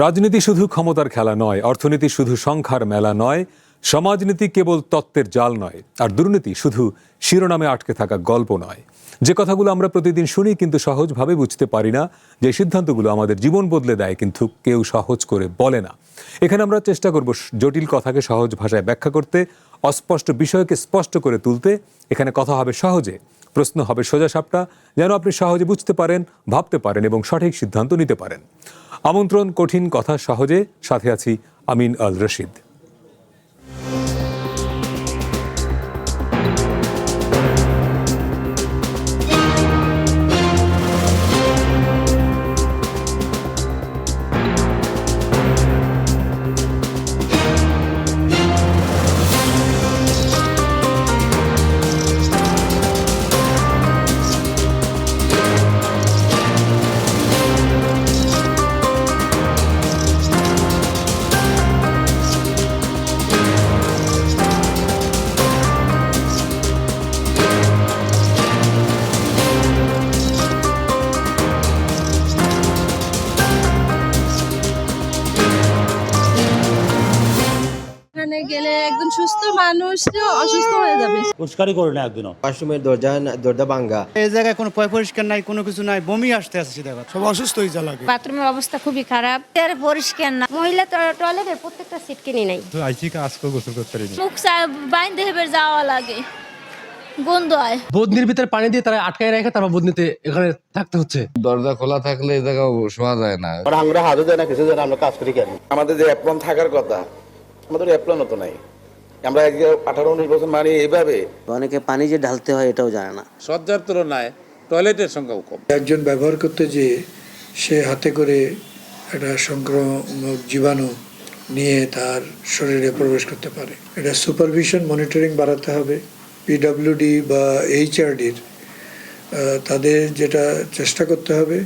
রাজনীতি শুধু ক্ষমতার খেলা নয়, অর্থনীতি শুধু সংখ্যার মেলা নয়, সমাজনীতি কেবল তত্ত্বের জাল নয়, আর দুর্নীতি শুধু শিরোনামে আটকে থাকা গল্প নয়। যে কথাগুলো আমরা প্রতিদিন শুনি কিন্তু সহজভাবে বুঝতে পারি না, যে সিদ্ধান্তগুলো আমাদের জীবন বদলে দেয় কিন্তু কেউ সহজ করে বলে না। এখানে আমরা চেষ্টা করব জটিল কথাকে সহজ ভাষায় ব্যাখ্যা করতে, অস্পষ্ট বিষয়কে স্পষ্ট করে তুলতে। এখানে কথা হবে সহজে, প্রশ্ন হবে সোজাসাপটা, যেন আপনি সহজে বুঝতে পারেন, ভাবতে পারেন এবং সঠিক সিদ্ধান্ত নিতে পারেন। আমন্ত্রণ কঠিন কথা সহজে, সাথে আছি আমিন আল রশিদ। গেলে একদম সুস্থ মানুষ অসুস্থ হয়ে যাবে। পরিষ্কারই করে না একদিনও। ওয়াশরুমের দরজা ভাঙ্গা, এই জায়গায় কোনো পরিষ্কার নাই, কোনো কিছু নাই, বমি আসতে আসছে, দেখা সব অসুস্থ হয়ে যা লাগে। বাথরুমের অবস্থা খুবই খারাপ, এর পরিষ্কার না, মহিলা টয়লেটের প্রত্যেকটা সিট কিনে নাই। আইসিকা আজকে গোসল করতে পারিনি, মুখ বাইন্ধে হেবের যাওয়া লাগে, গন্ধ হয়। বদনির ভিতরে পানি দিয়ে তারা আটকায় রেখে তারপর বদনিতে এখানে থাকতে হচ্ছে। দরজা খোলা থাকলে এই জায়গা শোয়া যায় না। আমরা হাজু দেয় না, কিছু দেয় না, আমরা কাজ করি কেন? আমাদের যে অ্যাপ্লন থাকার কথা, আমাদের অ্যাপ্লন তো নাই। আমরা 18-19 বছর মানে এইভাবে অনেকে পানি যে ঢালতে হয় এটাও জানে না। সজ্জার তুলনায় টয়লেটের সংখ্যাও কম। একজন ব্যবহার করতে যে সে হাতে করে একটা সংক্রামক জীবাণু নিয়ে তার শরীরে প্রবেশ করতে পারে। এটা সুপারভিশন, মনিটরিং বাড়াতে হবে। পিডব্লিউডি বা এইচআরডির তাদের যেটা চেষ্টা করতে হবে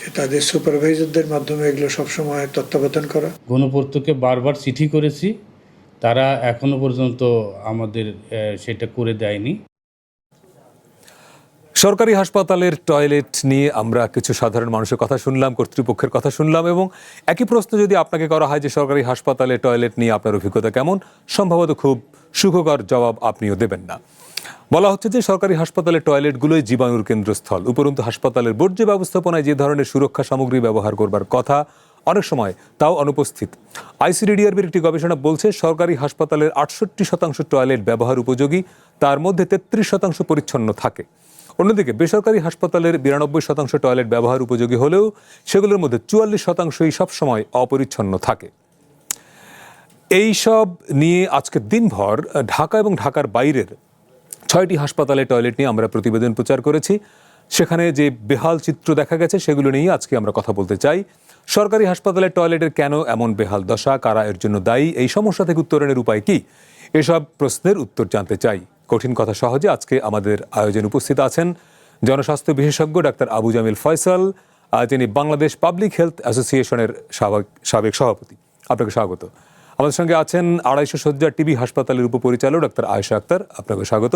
যে তাদের সুপারভাইজারদের মাধ্যমে এগুলো সবসময় তত্ত্বাবধান করা। গণপূর্তকে বারবার চিঠি করেছি, তারা এখনো পর্যন্ত আমাদের সেটা করে দেয়নি। সরকারি হাসপাতালের টয়লেট নিয়ে আমরা কিছু সাধারণ মানুষের কথা শুনলাম, কর্তৃপক্ষের কথা শুনলাম, এবং একই প্রশ্ন যদি আপনাকে করা হয় যে সরকারি হাসপাতালে টয়লেট নিয়ে আপনার অভিজ্ঞতা কেমন, সম্ভবত খুব সুখকর জবাব আপনিও দেবেন না। বলা হচ্ছে যে সরকারি হাসপাতালের টয়লেটগুলোই জীবাণুর কেন্দ্রস্থল। উপরন্তু হাসপাতালের বর্জ্য ব্যবস্থাপনায় যে ধরনের সুরক্ষা সামগ্রী ব্যবহার করবার কথা, অনেক সময় তাও অনুপস্থিত। আইসিডিডিআরবির একটি গবেষণা বলছে সরকারি হাসপাতালের 68% টয়লেট ব্যবহার উপযোগী, তার মধ্যে 33% পরিচ্ছন্ন থাকে। অন্যদিকে বেসরকারি হাসপাতালের 92% টয়লেট ব্যবহার উপযোগী হলেও সেগুলোর মধ্যে 44%ই সবসময় অপরিচ্ছন্ন থাকে। এই সব নিয়ে আজকে দিনভর ঢাকা এবং ঢাকার বাইরের 6টি হাসপাতালে টয়লেট নিয়ে আমরা প্রতিবেদন প্রচার করেছি। সেখানে যে বেহাল চিত্র দেখা গেছে সেগুলো নিয়ে আজকে আমরা কথা বলতে চাই। সরকারি হাসপাতালের টয়লেটের কেন এমন বেহাল দশা, কারা এর জন্য দায়ী, এই সমস্যা থেকে উত্তরণের উপায় কি, এসব প্রশ্নের উত্তর জানতে চাই। কঠিন কথা সহজে আজকে আমাদের আয়োজনে উপস্থিত আছেন জনস্বাস্থ্য বিশেষজ্ঞ ডাক্তার আবু জামিল ফয়সাল, যিনি বাংলাদেশ পাবলিক হেলথ অ্যাসোসিয়েশনের সাবেক সভাপতি। আপনাকে স্বাগত। আমাদের সঙ্গে আছেন 250 শয্যার টিবি হাসপাতালের উপপরিচালক ডাক্তার আয়েশা আক্তার, আপনাকে স্বাগত।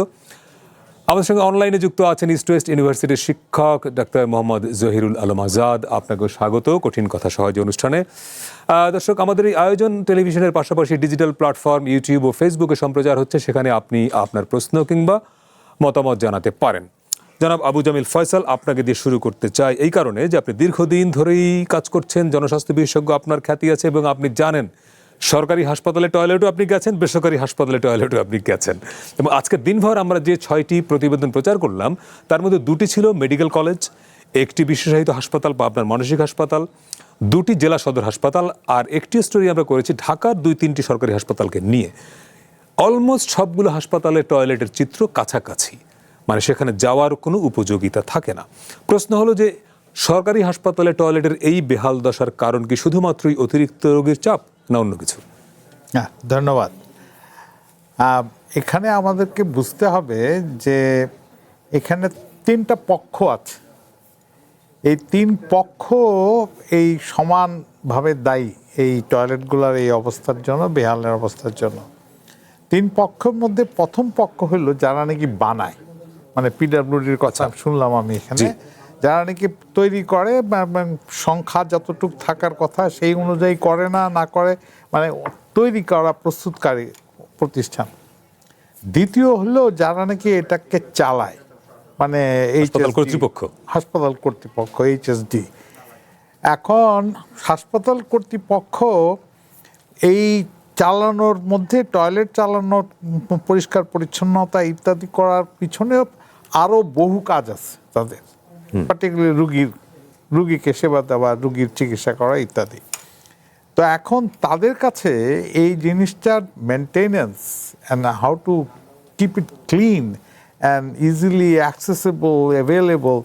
আমাদের সঙ্গে অনলাইনে যুক্ত আছেন ইস্ট ওয়েস্ট ইউনিভার্সিটির শিক্ষক ডাক্তার মোহাম্মদ জহিরুল আলম আজাদ, আপনাকে স্বাগত কঠিন কথা সহজে অনুষ্ঠানে। দর্শক, আমাদের এই আয়োজন টেলিভিশনের পাশাপাশি ডিজিটাল প্ল্যাটফর্ম ইউটিউব ও ফেসবুকে সম্প্রচার হচ্ছে, সেখানে আপনি আপনার প্রশ্ন কিংবা মতামত জানাতে পারেন। জনাব আবু জামিল ফয়সাল, আপনাকে দিয়ে শুরু করতে চাই এই কারণে যে আপনি দীর্ঘদিন ধরেই কাজ করছেন, জনস্বাস্থ্য বিশেষজ্ঞ, আপনার খ্যাতি আছে এবং আপনি জানেন সরকারি হাসপাতালে টয়লেটও আপনি গেছেন, বেসরকারি হাসপাতালে টয়লেটও আপনি গেছেন। এবং আজকের দিনভর আমরা যে 6টি প্রতিবেদন প্রচার করলাম তার মধ্যে 2টি ছিল মেডিকেল কলেজ, 1টি বিশেষায়িত হাসপাতাল বা আপনার মানসিক হাসপাতাল, 2টি জেলা সদর হাসপাতাল, আর 1টি স্টোরি আমরা করেছি ঢাকার 2-3টি সরকারি হাসপাতালকে নিয়ে। অলমোস্ট সবগুলো হাসপাতালের টয়লেটের চিত্র কাছাকাছি, মানে সেখানে যাওয়ার কোনো উপযোগিতা থাকে না। প্রশ্ন হলো যে সরকারি হাসপাতালে টয়লেটের এই বেহাল দশার কারণ কি শুধুমাত্রই অতিরিক্ত রোগীর চাপ না অন্য কিছু? ধন্যবাদ। এখানে আমাদেরকে বুঝতে হবে যে এখানে 3টা পক্ষ আছে। এই 3 পক্ষ এই সমানভাবে দায়ী এই টয়লেটগুলোর এই অবস্থার জন্য, বেহালের অবস্থার জন্য। 3 পক্ষের মধ্যে প্রথম পক্ষ হলো যারা নাকি বানায়, মানে পিডব্লিউডির কথা শুনলাম আমি এখানে, যারা নাকি তৈরি করে বা সংখ্যা যতটুকু থাকার কথা সেই অনুযায়ী করে না করে, মানে তৈরি করা প্রস্তুতকারী প্রতিষ্ঠান। দ্বিতীয় হলো যারা নাকি এটাকে চালায়, মানে হাসপাতাল কর্তৃপক্ষ। হাসপাতাল কর্তৃপক্ষ, এইচএসডি। এখন হাসপাতাল কর্তৃপক্ষ এই চালানোর মধ্যে টয়লেট চালানোর, পরিষ্কার পরিচ্ছন্নতা ইত্যাদি করার পিছনেও আরও বহু কাজ আছে তাদের, পার্টিকুলারলি রুগীকে সেবা দেওয়া, রুগীর চিকিৎসা করা ইত্যাদি। তো এখন তাদের কাছে এই জিনিসটার maintenance and how to keep it clean and easily accessible, available,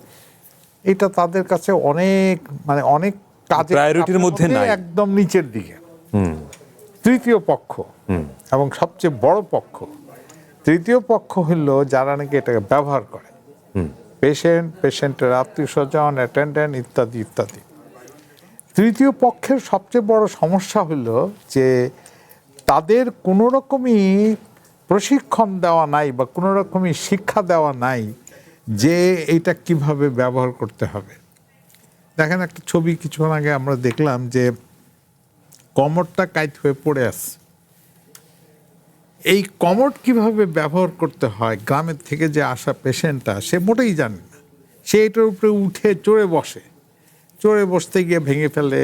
এটা তাদের কাছে অনেক কাজের প্রায়োরিটির মধ্যে নাই, একদম নিচের দিকে। তৃতীয় পক্ষ এবং সবচেয়ে বড় পক্ষ, তৃতীয় পক্ষ হলো যারা নাকি এটাকে ব্যবহার করে, পেশেন্টের আত্মীয় স্বজন, অ্যাটেন্ডেন্ট ইত্যাদি ইত্যাদি। তৃতীয় পক্ষের সবচেয়ে বড় সমস্যা হলো যে তাদের কোনো রকমই প্রশিক্ষণ দেওয়া নাই বা কোনো রকমই শিক্ষা দেওয়া নাই যে এটা কিভাবে ব্যবহার করতে হবে। দেখেন একটা ছবি কিছুক্ষণ আগে আমরা দেখলাম যে কমোডটা কাইট হয়ে পড়ে আছে। এই কমোড কিভাবে ব্যবহার করতে হয় গ্রামের থেকে যে আসা পেশেন্টটা সে মোটেই জানে না। সে এটার উপরে উঠে চড়ে বসতে গিয়ে ভেঙে ফেলে,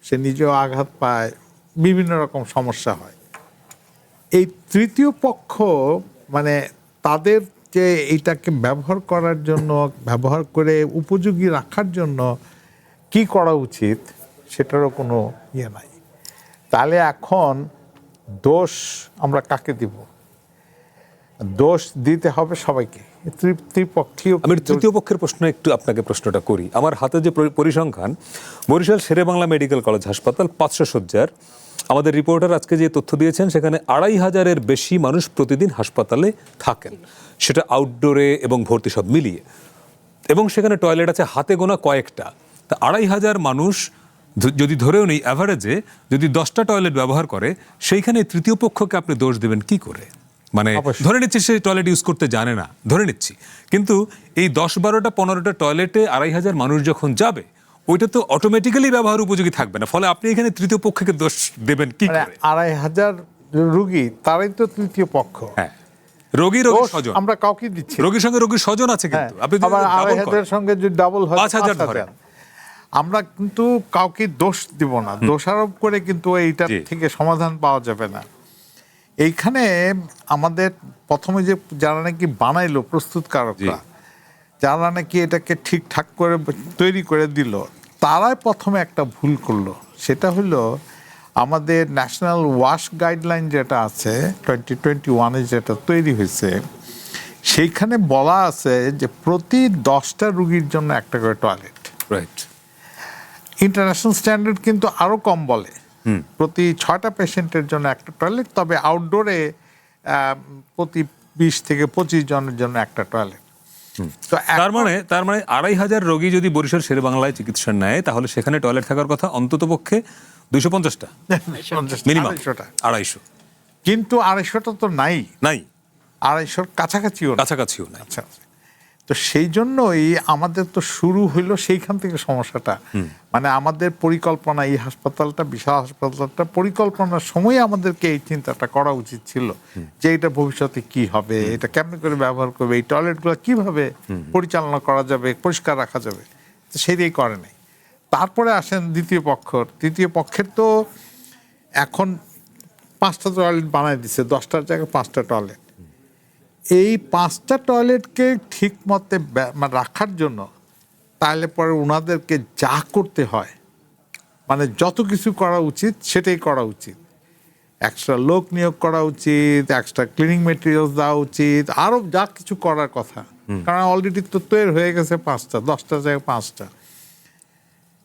সে নিজেও আঘাত পায়, বিভিন্ন রকম সমস্যা হয়। এই তৃতীয় পক্ষ মানে তাদের যে এইটাকে ব্যবহার করার জন্য, ব্যবহার করে উপযোগী রাখার জন্য কি করা উচিত সেটারও কোনো ইয়ে নাই। তাহলে এখন দোষ আমরা কাকে দিব? দোষ দিতে হবে সবাইকে, ত্রিপক্ষীয়। আমি তৃতীয় পক্ষের প্রশ্ন একটু আপনাকে প্রশ্নটা করি। আমার হাতে যে পরিসংখ্যান, বরিশাল শেরেবাংলা মেডিকেল কলেজ হাসপাতাল 500 শয্যার, আমাদের রিপোর্টার আজকে যে তথ্য দিয়েছেন সেখানে 2500-এর বেশি মানুষ প্রতিদিন হাসপাতালে থাকেন, সেটা আউটডোরে এবং ভর্তি সব মিলিয়ে, এবং সেখানে টয়লেট আছে হাতে গোনা কয়েকটা। তা 2500 মানুষ যদি ধরেও নেই অ্যাভারেজে, যদি 10টা টয়লেট ব্যবহার করে, সেইখানে তৃতীয় পক্ষকে আপনি দোষ দেবেন কি করে? মানে ধরে নিচ্ছি সে টয়লেট ইউজ করতে জানে না, ধরে নিচ্ছি, কিন্তু এই 10, 12টা 15টা টয়লেটে 2500 মানুষ যখন যাবে, ওইটা তো অটোমেটিক্যালি ব্যবহার উপযোগী থাকবে না। ফলে আপনি এখানে তৃতীয় পক্ষকে দোষ দেবেন কি করে? 2500 রোগী, তারাই তো তৃতীয় পক্ষ। হ্যাঁ, রোগীর স্বজন আমরা কাউকে দিচ্ছি, রোগীর সঙ্গে রোগীর স্বজন আছে, কিন্তু আপনি যদি আবার double 2500 করেন, সঙ্গে যদি ডাবল হয় 5000 ধরেন। আমরা কিন্তু কাউকে দোষ দিব না, দোষারোপ করে কিন্তু এইটা থেকে সমাধান পাওয়া যাবে না। এইখানে আমাদের প্রথমে যে যারা নাকি বানাইলো, প্রস্তুতকারকরা যারা নাকি এটাকে ঠিকঠাক করে তৈরি করে দিল, তারাই প্রথমে একটা ভুল করলো। সেটা হলো আমাদের ন্যাশনাল ওয়াশ গাইডলাইন যেটা আছে 2021-এ যেটা তৈরি হয়েছে, সেইখানে বলা আছে যে প্রতি 10টা রুগীর জন্য একটা করে টয়লেট। রাইট। ইন্টারন্যাশনাল স্ট্যান্ডার্ড কিন্তু আরো কম বলে, প্রতি 6টা পেশেন্টের জন্য একটা টয়লেট, তবে আউটডোরে প্রতি 20 থেকে 25 জনের জন্য একটা টয়লেট। তো তার মানে 2500 রোগী যদি বরিশাল শেরেবাংলায় চিকিৎসা নেয়, তাহলে সেখানে টয়লেট থাকার কথা অন্তত পক্ষে 250টা, মিনিমাম 250। কিন্তু 250টা তো নাই, 250-র কাছাকাছিও নাই। আচ্ছা, তো সেই জন্যই আমাদের তো শুরু হইলো সেইখান থেকে সমস্যাটা। মানে আমাদের পরিকল্পনা, এই হাসপাতালটা, বিশাল হাসপাতালটা পরিকল্পনার সময় আমাদেরকে এই চিন্তাটা করা উচিত ছিল যে এটা ভবিষ্যতে কি হবে, এটা কেমন করে ব্যবহার করবে, এই টয়লেটগুলো কিভাবে পরিচালনা করা যাবে, পরিষ্কার রাখা যাবে, তো সেটাই করে নাই। তারপরে আসেন দ্বিতীয় পক্ষের তো এখন 5টা টয়লেট বানাই দিচ্ছে, 10টার জায়গায় 5টা টয়লেট। এই 5টা টয়লেটকে ঠিক মতে রাখার জন্য তাহলে পরে ওনাদেরকে যা করতে হয়, মানে যত কিছু করা উচিত সেটাই করা উচিত। এক্সট্রা লোক নিয়োগ করা উচিত, এক্সট্রা ক্লিনিং মেটেরিয়ালস দেওয়া উচিত, আরও যা কিছু করার কথা, কারণ অলরেডি তো তৈরি হয়ে গেছে 5টা, 10টার জায়গায় 5টা।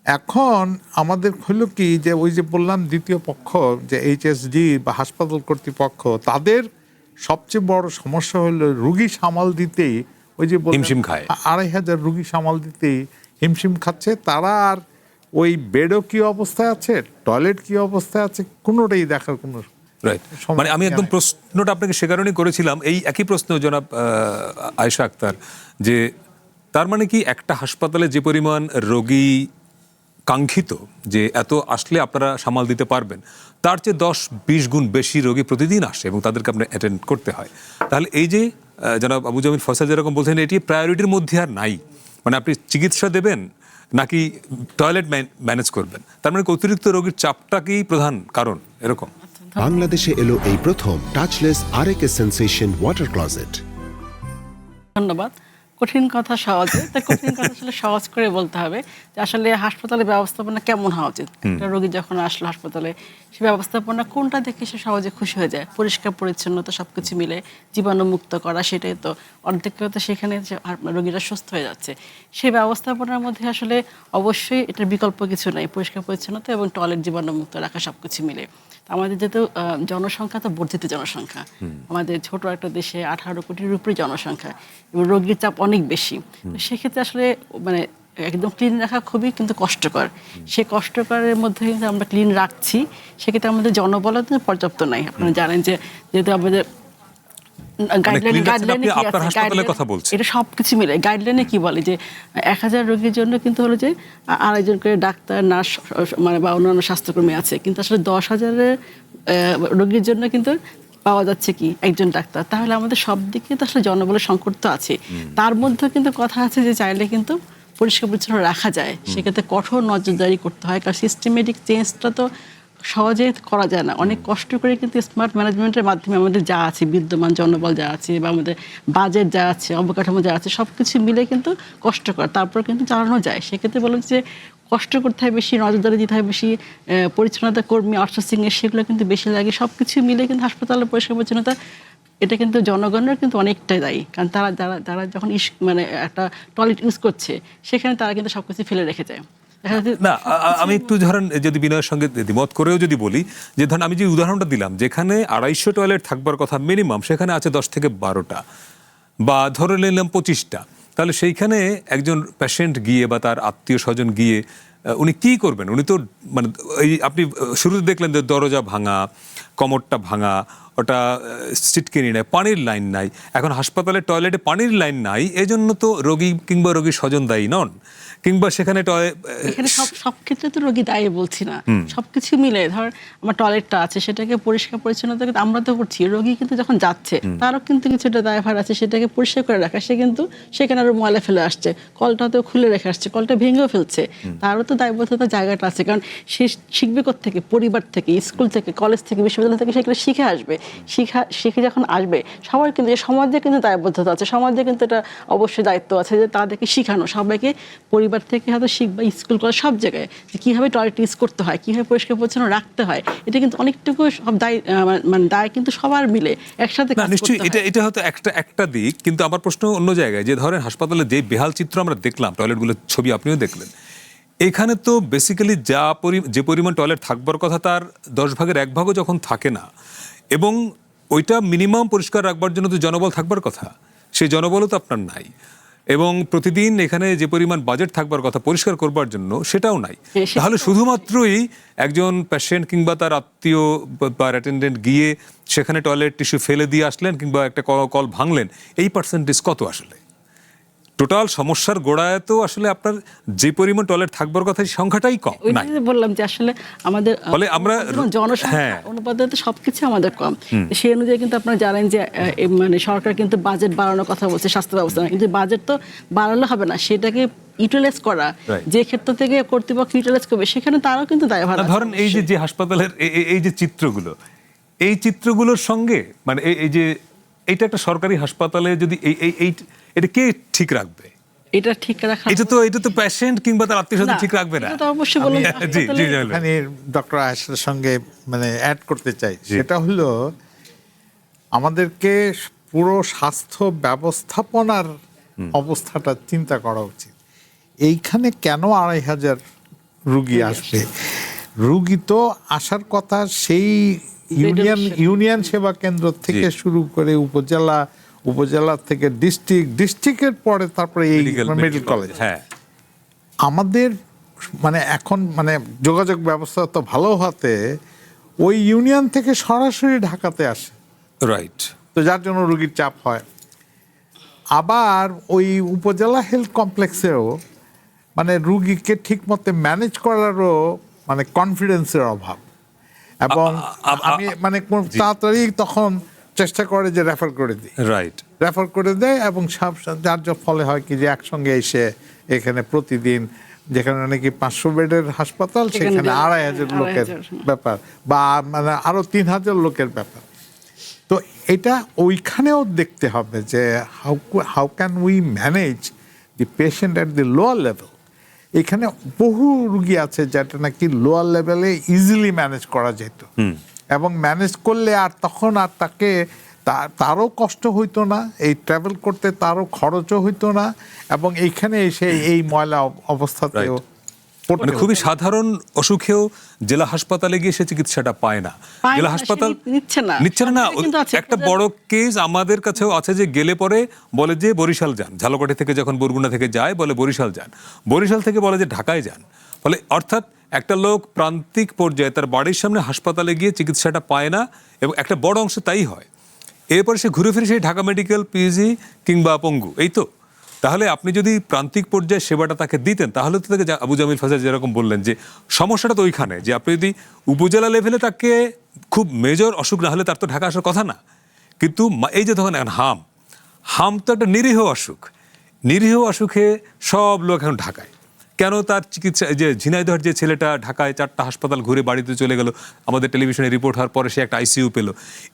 এখন আমাদের হলো কি যে ওই যে বললাম দ্বিতীয় পক্ষ যে এইচএসডি বা হাসপাতাল কর্তৃপক্ষ, তাদের সবচেয়ে বড় সমস্যা হলো রুগী সামাল দিতেই, ওই যে হিমশিম খায়, 2500 রুগী সামাল দিতেই হিমশিম খাচ্ছে। তারা আর ওই বেডও কি অবস্থায় আছে, টয়লেট কি অবস্থায় আছে, কোনোটাই দেখার কোনো। রাইট। মানে আমি একদম প্রশ্নটা আপনাকে সে কারণেই করেছিলাম, এই একই প্রশ্ন জনাব আয়েশা আক্তার, যে তার মানে কি একটা হাসপাতালে যে পরিমাণ রোগী কাঙ্ক্ষিত যে এত আসলে আপনারা সামাল দিতে পারবেন, তার চেয়ে 10-20 গুণ বেশি রোগী প্রতিদিন আসে এবং তাদেরকে আপনার অ্যাটেন্ড করতে হয়। তাহলে এই যে জনাব আবু জামিল ফয়সাল যেরকম বলছেন, এটি প্রায়োরিটির মধ্যে আর নাই, মানে আপনি চিকিৎসা দেবেন নাকি টয়লেট ম্যানেজ করবেন, তার মানে অতিরিক্ত রোগীর চাপটাকেই প্রধান কারণ এরকম। বাংলাদেশে এলো এই প্রথম টাচলেস আরএকে সেন্সেশন ওয়াটার ক্লোজেট। ধন্যবাদ। কঠিন কথা সহজে, তাই কঠিন কথা আসলে সহজ করে বলতে হবে যে আসলে হাসপাতালে ব্যবস্থাপনা কেমন হওয়া উচিত। একটা রোগী যখন আসলো হাসপাতালে, সে ব্যবস্থাপনা কোনটা দেখে সে সহজে খুশি হয়ে যায়? পরিষ্কার পরিচ্ছন্নতা সবকিছু মিলে জীবাণুমুক্ত করা, সেটাই তো অর্ধেক তো সেখানে রোগীরা সুস্থ হয়ে যাচ্ছে। সেই ব্যবস্থাপনার মধ্যে আসলে অবশ্যই এটার বিকল্প কিছু নাই, পরিষ্কার পরিচ্ছন্নতা এবং টয়লেট জীবাণুমুক্ত রাখা সবকিছু মিলে। আমাদের যেহেতু জনসংখ্যা তো বর্ধিত জনসংখ্যা, আমাদের ছোট একটা দেশে 18 কোটির উপরে জনসংখ্যা এবং রোগীর চাপ অনেক বেশি। তো সেক্ষেত্রে আসলে মানে একদম ক্লিন রাখা খুবই কিন্তু কষ্টকর। সে কষ্টকরের মধ্যে কিন্তু আমরা ক্লিন রাখছি, সেক্ষেত্রে আমাদের জনবল পর্যাপ্ত নাই। আপনারা জানেন যে যেহেতু আমাদের এটা সবকিছু মিলে গাইডলাইনে কি বলে যে 1000 রোগীর জন্য কিন্তু হলো যে 2.5 করে ডাক্তার, নার্স মানে বা অন্যান্য স্বাস্থ্যকর্মী আছে, কিন্তু আসলে 10,000 রোগীর জন্য কিন্তু পাওয়া যাচ্ছে কি একজন ডাক্তার। তাহলে আমাদের সব দিকে তো আসলে জনবলের সংকট তো আছে। তার মধ্যে কিন্তু কথা আছে যে চাইলে কিন্তু পরিষ্কার পরিচ্ছন্ন রাখা যায়, সেক্ষেত্রে কঠোর নজরদারি করতে হয়, কারণ সিস্টেমেটিক চেঞ্জটা তো সহজে করা যায় না। অনেক কষ্ট করে কিন্তু স্মার্ট ম্যানেজমেন্টের মাধ্যমে আমাদের যা আছে, বিদ্যমান জনবল যা আছে বা আমাদের বাজেট যা আছে, অবকাঠামো যা আছে, সব কিছু মিলে কিন্তু কষ্টকর, তারপর কিন্তু চালানো যায়। সেক্ষেত্রে বলুন যে কষ্ট করতে হয় বেশি, নজরদারি দিতে হয় বেশি, পরিচ্ছন্নতা কর্মী আউটসোর্সিংয়ের সেগুলো কিন্তু বেশি লাগে। সব কিছু মিলে কিন্তু হাসপাতালের পরিষ্কার পরিচ্ছন্নতা এটা কিন্তু জনগণের কিন্তু অনেকটাই দায়ী, কারণ তারা যখন মানে একটা টয়লেট ইউজ করছে সেখানে তারা কিন্তু সব কিছু ফেলে রেখে যায়। না, আমি একটু ধরেন যদি বিনয়ের সঙ্গে দ্বিমত করেও যদি বলি যে ধরেন আমি যে উদাহরণটা দিলাম, যেখানে 250 টয়লেট থাকবার কথা মিনিমাম, সেখানে আছে 10 থেকে 12টা বা ধরে নিলাম 25টা, তাহলে সেইখানে একজন পেশেন্ট গিয়ে বা তার আত্মীয় স্বজন গিয়ে উনি কি করবেন? উনি তো মানে এই আপনি শুরুতে দেখলেন যে দরজা ভাঙা, কমরটা ভাঙা, ওটা সিটকেনি নাই, পানির লাইন নাই। এখন হাসপাতালের টয়লেটে পানির লাইন নাই, এজন্য তো রোগী কিংবা রোগীর স্বজন দায়ী নন, কিংবা সেখানে এখানে সব ক্ষেত্রে তো রোগী দায়ী বলছি না, সবকিছু মিলে ধর আমার টয়লেটটা আছে, সেটাকে পরিষ্কার পরিচ্ছন্নতা কিন্তু আমরা তো করছি, রোগী কিন্তু যখন যাচ্ছে তারও কিন্তু কিছুটা দায়ভার আছে সেটাকে পরিষ্কার করে রাখা। সে কিন্তু সেখানে আরো ময়লা ফেলে আসছে, কলটাতেও খুলে রেখে আসছে, কলটা ভেঙেও ফেলছে, তারও তো দায়বদ্ধতার জায়গাটা আছে। কারণ সে শিখবে থেকে পরিবার থেকে, স্কুল থেকে, কলেজ থেকে, বিশ্ববিদ্যালয় থেকে সেগুলো শিখে আসবে। শিখে যখন আসবে সবার কিন্তু সমাজে কিন্তু দায়বদ্ধতা আছে, সমাজে কিন্তু এটা অবশ্যই দায়িত্ব আছে যে তাদেরকে শিখানো, সবাইকে পরিবার থেকে হয়তো শিখবে, স্কুল কলেজ সব জায়গায় যে কীভাবে টয়লেট ইউজ করতে হয়, কীভাবে পরিষ্কার পরিচ্ছন্ন রাখতে হয়। এটা কিন্তু অনেকটুকু সব দায়, মানে দায় কিন্তু সবার মিলে একসাথে। নিশ্চয়ই এটা হয়তো একটা দিক, কিন্তু আমার প্রশ্ন অন্য জায়গায়, যে ধরেন হাসপাতালে যে বেহাল চিত্র আমরা দেখলাম, টয়লেটগুলোর ছবি আপনিও দেখলেন, এখানে তো বেসিক্যালি যে পরিমাণ টয়লেট থাকবার কথা তার 10 ভাগের 1 ভাগও যখন থাকে না, এবং ওইটা মিনিমাম পরিষ্কার রাখবার জন্য তো জনবল থাকবার কথা, সেই জনবলও তো আপনার নাই, এবং প্রতিদিন এখানে যে পরিমাণ বাজেট থাকবার কথা পরিষ্কার করবার জন্য সেটাও নাই। তাহলে শুধুমাত্রই একজন পেশেন্ট কিংবা তার আত্মীয় বা অ্যাটেন্ডেন্ট গিয়ে সেখানে টয়লেট টিস্যু ফেলে দিয়ে আসলেন কিংবা একটা কল ভাঙলেন, এই পার্সেন্টেজ কত আসলে? টোটাল সমস্যার গোড়ায় তো আসলে আপনার যে পরিমাণ টয়লেট থাকবার কথা সংখ্যাটাই কম। বললাম যে আসলে আমাদের আমরা জনসংখ্যা অনুপাতে তো সবকিছু আমাদের কম, সেই অনুযায়ী কিন্তু আপনারা জানেন যে মানে সরকার কিন্তু বাজেট বাড়ানোর কথা বলছে স্বাস্থ্য ব্যবস্থা, কিন্তু বাজেট তো বাড়ালে হবে না, সেটাকে ইউটিলাইজ করা, যে ক্ষেত্র থেকে কর্তৃপক্ষ ইউটিলাইজ করবে সেখানে তারাও কিন্তু দায়ভার আছে। ধরেন এই যে হাসপাতালের এই যে চিত্রগুলো, এই চিত্রগুলোর সঙ্গে মানে এই যে এইটা একটা সরকারি হাসপাতালে যদি এটা কে ঠিক রাখবে? এটা ঠিক রাখা, এটা তো পেশেন্ট কিংবা তার আত্মীয়স্বজন ঠিক রাখবে না। এটা অবশ্যই বলুন। এখানে ডক্টর আয়েশার সঙ্গে মানে অ্যাড করতে চাই, সেটা হলো আমাদেরকে পুরো স্বাস্থ্য ব্যবস্থাপনার অবস্থাটা চিন্তা করা উচিত। এইখানে কেন 2500 রুগী আসবে? রুগী তো আসার কথা সেই ইউনিয়ন সেবা কেন্দ্র থেকে শুরু করে উপজেলা থেকে ডিস্ট্রিক্টের পরে তারপরে এই মেডিকেল কলেজ। হ্যাঁ, আমাদের মানে এখন মানে যোগাযোগ ব্যবস্থা তো ভালো হতে ওই ইউনিয়ন থেকে সরাসরি ঢাকাতে আসে, রাইট। তো যার জন্য রোগীর চাপ হয়। আবার ওই উপজেলা হেলথ কমপ্লেক্সেও মানে রুগীকে ঠিক মতো ম্যানেজ করারও মানে কনফিডেন্সের অভাব, এবং আমি মানে তাড়াতাড়ি তখন চেষ্টা করে যে রেফার করে দিই, রাইট, রেফার করে দেয়, এবং যার ফলে হয় কি যে একসঙ্গে এসে এখানে প্রতিদিন যেখানে নাকি 500 বেডের হাসপাতাল সেখানে 2500 লোকের ব্যাপার, বা মানে আরো 3000 লোকের ব্যাপার। তো এটা ওইখানেও দেখতে হবে যে how can we manage the patient at the lower level. এখানে বহু রুগী আছে যেটা নাকি লোয়ার লেভেলে ইজিলি ম্যানেজ করা যেত, এবং ম্যানেজ করলে আর তখন আর তাকে তারও কষ্ট হইতো না, এই ট্রাভেল করতে তারও খরচও হইতো না, এবং এইখানে এসে এই ময়লা অবস্থাতেও মানে খুবই সাধারণ অসুখেও জেলা হাসপাতালে গিয়ে সে চিকিৎসাটা পায় না, জেলা হাসপাতাল নিচ্ছে না। একটা বড় কেস আমাদের কাছেও আছে যে গেলে পরে বলে যে বরিশাল যান, ঝালকাঠি থেকে যখন বরগুনা থেকে যায় বলে বরিশাল যান, বরিশাল থেকে বলে যে ঢাকায় যান। ফলে অর্থাৎ একটা লোক প্রান্তিক পর্যায়ে তার বাড়ির সামনে হাসপাতালে গিয়ে চিকিৎসাটা পায় না, এবং একটা বড় অংশ তাই হয়। এরপরে সে ঘুরে ফিরে সেই ঢাকা মেডিকেল, পিজি কিংবা পঙ্গু, এই তো। তাহলে আপনি যদি প্রান্তিক পর্যায়ে সেবাটা তাকে দিতেন তাহলে তো তাকে আবু জামিল ফাজার যেরকম বললেন যে সমস্যাটা তো ওইখানে, যে আপনি যদি উপজেলা লেভেলে তাকে খুব মেজর অসুখ না হলে তার তো ঢাকা আসার কথা না, কিন্তু এই যে তখন এখন হাম তো একটা নিরীহ অসুখ, নিরীহ অসুখে সব লোক এখন ঢাকায়। কেন তার চিকিৎসা, যে ঝিনাইদহের যে ছেলেটা ঢাকায় 4টা হাসপাতাল ঘুরে বাড়িতে চলে গেল, আমাদের টেলিভিশনে রিপোর্ট হওয়ার পরে সে একটা আইসিইউ পেল,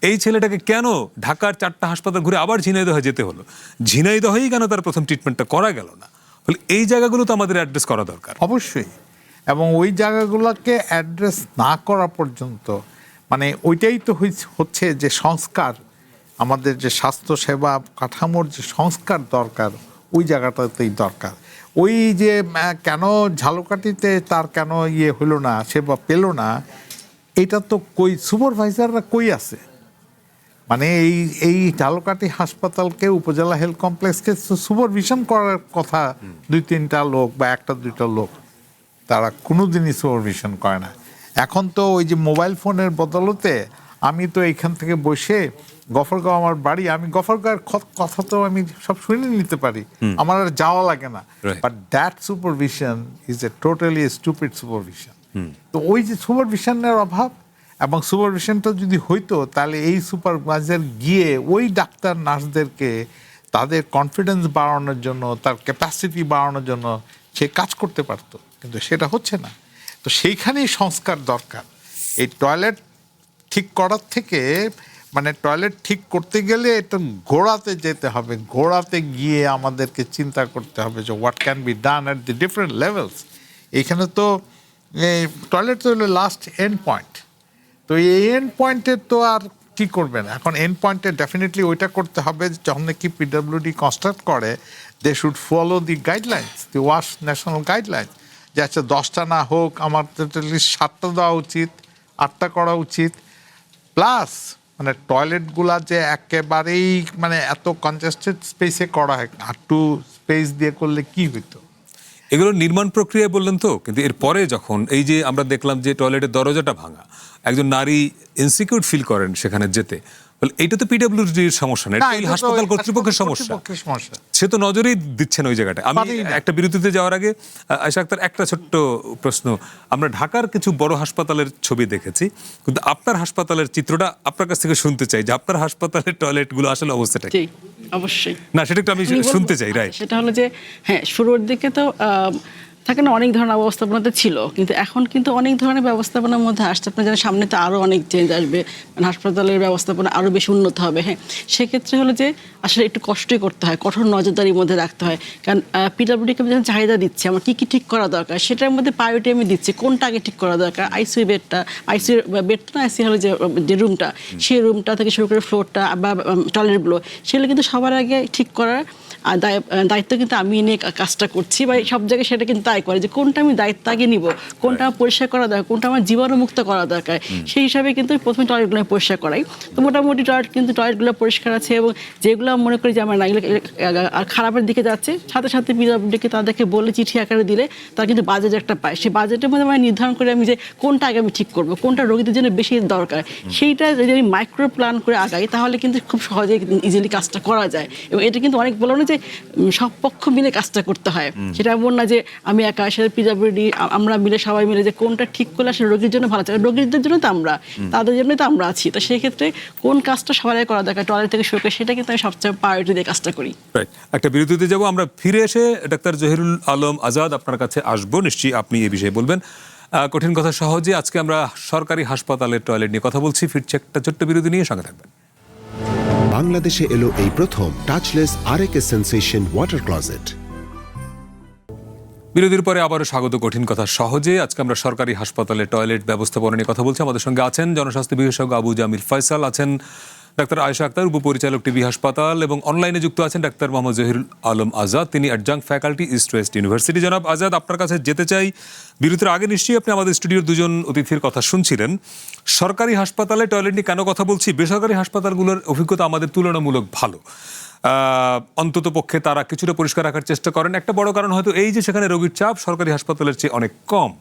এই ছেলেটাকে কেন ঢাকার 4টা হাসপাতাল ঘুরে আবার ঝিনাইদহে যেতে হলো? ঝিনাইদহেই কেন তার প্রথম ট্রিটমেন্টটা করা গেল না? ফলে এই জায়গাগুলো তো আমাদের অ্যাড্রেস করা দরকার অবশ্যই, এবং ওই জায়গাগুলোকে অ্যাড্রেস না করা পর্যন্ত মানে ওইটাই তো হচ্ছে যে সংস্কার, আমাদের যে স্বাস্থ্য সেবা কাঠামোর যে সংস্কার দরকার ওই জায়গাটাতেই দরকার। ওই যে কেন ঝালকাঠিতে তার কেন হলো না, সেবা পেল না, এটা তো কই সুপারভাইজাররা কই আছে? মানে এই ঝালকাঠি হাসপাতালকে, উপজেলা হেলথ কমপ্লেক্সকে সুপারভিশন করার কথা 2-3টা লোক বা 1-2টা লোক, তারা কোনোদিনই সুপারভিশন করে না। এখন তো ওই যে মোবাইল ফোনের বদলতে আমি তো এইখান থেকে বসে, গফরগাঁও আমার বাড়ি, আমি গফরগাঁওয়ের কথা তো আমি সব শুনে নিতে পারি, আমার আর যাওয়া লাগে না। But that supervision is a totally stupid supervision. তো ওই যে সুপারভিশনের অভাব, এবং সুপারভিশনটা যদি হইতো তাহলে এই সুপারভাইজার গিয়ে ওই ডাক্তার নার্সদেরকে তাদের কনফিডেন্স বাড়ানোর জন্য, তার ক্যাপাসিটি বাড়ানোর জন্য সে কাজ করতে পারতো, কিন্তু সেটা হচ্ছে না। তো সেইখানেই সংস্কার দরকার। এই টয়লেট ঠিক করার থেকে, মানে টয়লেট ঠিক করতে গেলে এটা গোড়াতে যেতে হবে, গোড়াতে গিয়ে আমাদেরকে চিন্তা করতে হবে যে what can be done at the different levels. এইখানে তো টয়লেট তো হলো লাস্ট এন্ড পয়েন্ট, তো এই এন্ড পয়েন্টের তো আর কি করবেন এখন? এন্ড পয়েন্টে ডেফিনেটলি ওইটা করতে হবে যখন নাকি পিডব্লিউডি কনস্ট্রাক্ট করে, they should follow the guidelines, the ওয়াশ ন্যাশনাল গাইডলাইন্স, যে আচ্ছা 10টা না হোক, আমার অ্যাটলিস্ট 7টা দেওয়া উচিত, 8টা করা উচিত। প্লাস মানে টয়লেটগুলা যে একেবারেই মানে এত কনজেস্টেড স্পেসে করা হয়, একটু স্পেস দিয়ে করলে কি হইতো? এগুলো নির্মাণ প্রক্রিয়ায় বললেন তো, কিন্তু এরপরে যখন এই যে আমরা দেখলাম যে টয়লেটের দরজাটা ভাঙা, একজন নারী ইনসিকিউর ফিল করেন সেখানে যেতে, এইটা তো পিডব্লিউডির সমস্যা না, এটা হাসপাতাল কর্তৃপক্ষের সমস্যা। সে তো নজরেই দিচ্ছেন ওই জায়গাটা। আমি একটা বিরতিতে যাওয়ার আগে আয়েশা আক্তার, একটা ছোট্ট প্রশ্ন। আমরা ঢাকার কিছু বড় হাসপাতালের ছবি দেখেছি, কিন্তু আপনার হাসপাতালের চিত্রটা আপনার কাছ থেকে শুনতে চাই যে আপনার হাসপাতালের টয়লেটগুলো আসলে অবস্থাটা কি? অবশ্যই না, সেটা একটু আমি শুনতে চাই। রাইট, সেটা হলো যে হ্যাঁ, শুরুর দিকে তো থাকে না, অনেক ধরনের ব্যবস্থাপনাতে ছিল, কিন্তু এখন কিন্তু অনেক ধরনের ব্যবস্থাপনার মধ্যে আসছে। আপনার জানেন সামনে তো আরও অনেক চেঞ্জ আসবে, মানে হাসপাতালের ব্যবস্থাপনা আরও বেশি উন্নত হবে। হ্যাঁ, সেক্ষেত্রে হলো যে আসলে একটু কষ্টই করতে হয়, কঠোর নজরদারির মধ্যে রাখতে হয়। কারণ পিডব্লিউডিকে যখন চাহিদা দিচ্ছে আমার কী কী ঠিক করা দরকার, সেটার মধ্যে প্রায়োরিটি আমি দিচ্ছি, কোনটা আগে ঠিক করা দরকার। আইসিইউ বেডটা, আইসিইউ বেড না, আইসিইউ হলো যে রুমটা, সেই রুমটা থেকে শুরু করে ফ্লোরটা বা টয়লেটগুলো, সেগুলো কিন্তু সবার আগে ঠিক করার আর দায়িত্ব কিন্তু আমি নিয়ে কাজটা করছি, বা সব জায়গায় সেটা কিন্তু তাই করে যে কোনটা আমি দায়িত্ব আগে নিব, কোনটা আমার পরিষ্কার করা দরকার, কোনটা আমার জীবাণুমুক্ত করা দরকার, সেই হিসাবে কিন্তু প্রথমে টয়লেটগুলো পরিষ্কার করাই। তো মোটামুটি টয়লেটগুলো পরিষ্কার আছে, এবং যেগুলো মনে করি যে আমার না এগুলো আর খারাপের দিকে যাচ্ছে, সাথে সাথে পিডব্লিউডিকে তাদেরকে বলে চিঠি আকারে দিলে তারা কিন্তু বাজেট একটা পায়। সেই বাজেটের মধ্যে আমি নির্ধারণ করে আমি যে কোনটা আগে আমি ঠিক করবো, কোনটা রোগীদের জন্য বেশি দরকার, সেইটা যদি আমি মাইক্রো প্ল্যান করে আগাই তাহলে কিন্তু খুব সহজে ইজিলি কাজটা করা যায়। এবং এটা কিন্তু অনেক বলো না যে সব পক্ষ মিলে কাজটা করতে হয়, সেটা এমন না যে আমি একা, সেটা পিডব্লিউডি আমরা মিলে সবাই মিলে যে কোনটা ঠিক করলে আসলে রোগীর জন্য ভালো, রোগীদের জন্য তো আমরা, তাদের জন্যই তো আমরা আছি। তো সেই ক্ষেত্রে কোন কাজটা সবাই করা দরকার টয়লেট থেকে শুরু করে, সেটা কিন্তু আমি সবচেয়ে প্রায়োরিটি দিয়ে কাজটা করি। একটা বিরতিতে যাব, আমরা ফিরে এসে ডাক্তার জহিরুল আলম আজাদ আপনার কাছে আসবো, নিশ্চয়ই আপনি এই বিষয়ে বলবেন। কঠিন কথা সহজে, আজকে আমরা সরকারি হাসপাতালের টয়লেট নিয়ে কথা বলছি। ফিরছে একটা ছোট্ট বিরতি নিয়ে, সঙ্গে থাকবেন। বাংলাদেশে এলো এই প্রথম টাচলেস আরএকে সেন্সেশন ওয়াটার ক্লজেট। বিরতির পরে আবারও স্বাগত কঠিন কথা সহজে। আজকে আমরা সরকারি হাসপাতালে টয়লেট ব্যবস্থাপনা নিয়ে কথা বলছি। আমাদের সঙ্গে আছেন জনস্বাস্থ্য বিশেষজ্ঞ আবু জামিল ফয়সাল, আছেন ডাক্তার আয়েশা আক্তার, উপপরিচালক টিবি হাসপাতাল, এবং অনলাইনে যুক্ত আছেন ডাক্তার মোহাম্মদ জহিরুল আলম আজাদ, তিনি adjunct faculty east West university. জনাব আজাদ, আপনার কাছে যেতে চাই। বিরতির আগে নিশ্চয়ই আপনি আমাদের স্টুডিওর দুজন অতিথির কথা শুনছিলেন। সরকারি হাসপাতালে টয়লেট নিয়ে কেন কথা বলছি? বেসরকারি হাসপাতালগুলোর অভিজ্ঞতা আমাদের তুলনামূলক ভালো, অন্তত পক্ষে তারা কিছুটা পরিষ্কার রাখার চেষ্টা করেন। একটা বড় কারণ হয়তো এই যে সেখানে রোগীর চাপ সরকারি হাসপাতালের চেয়ে অনেক কম।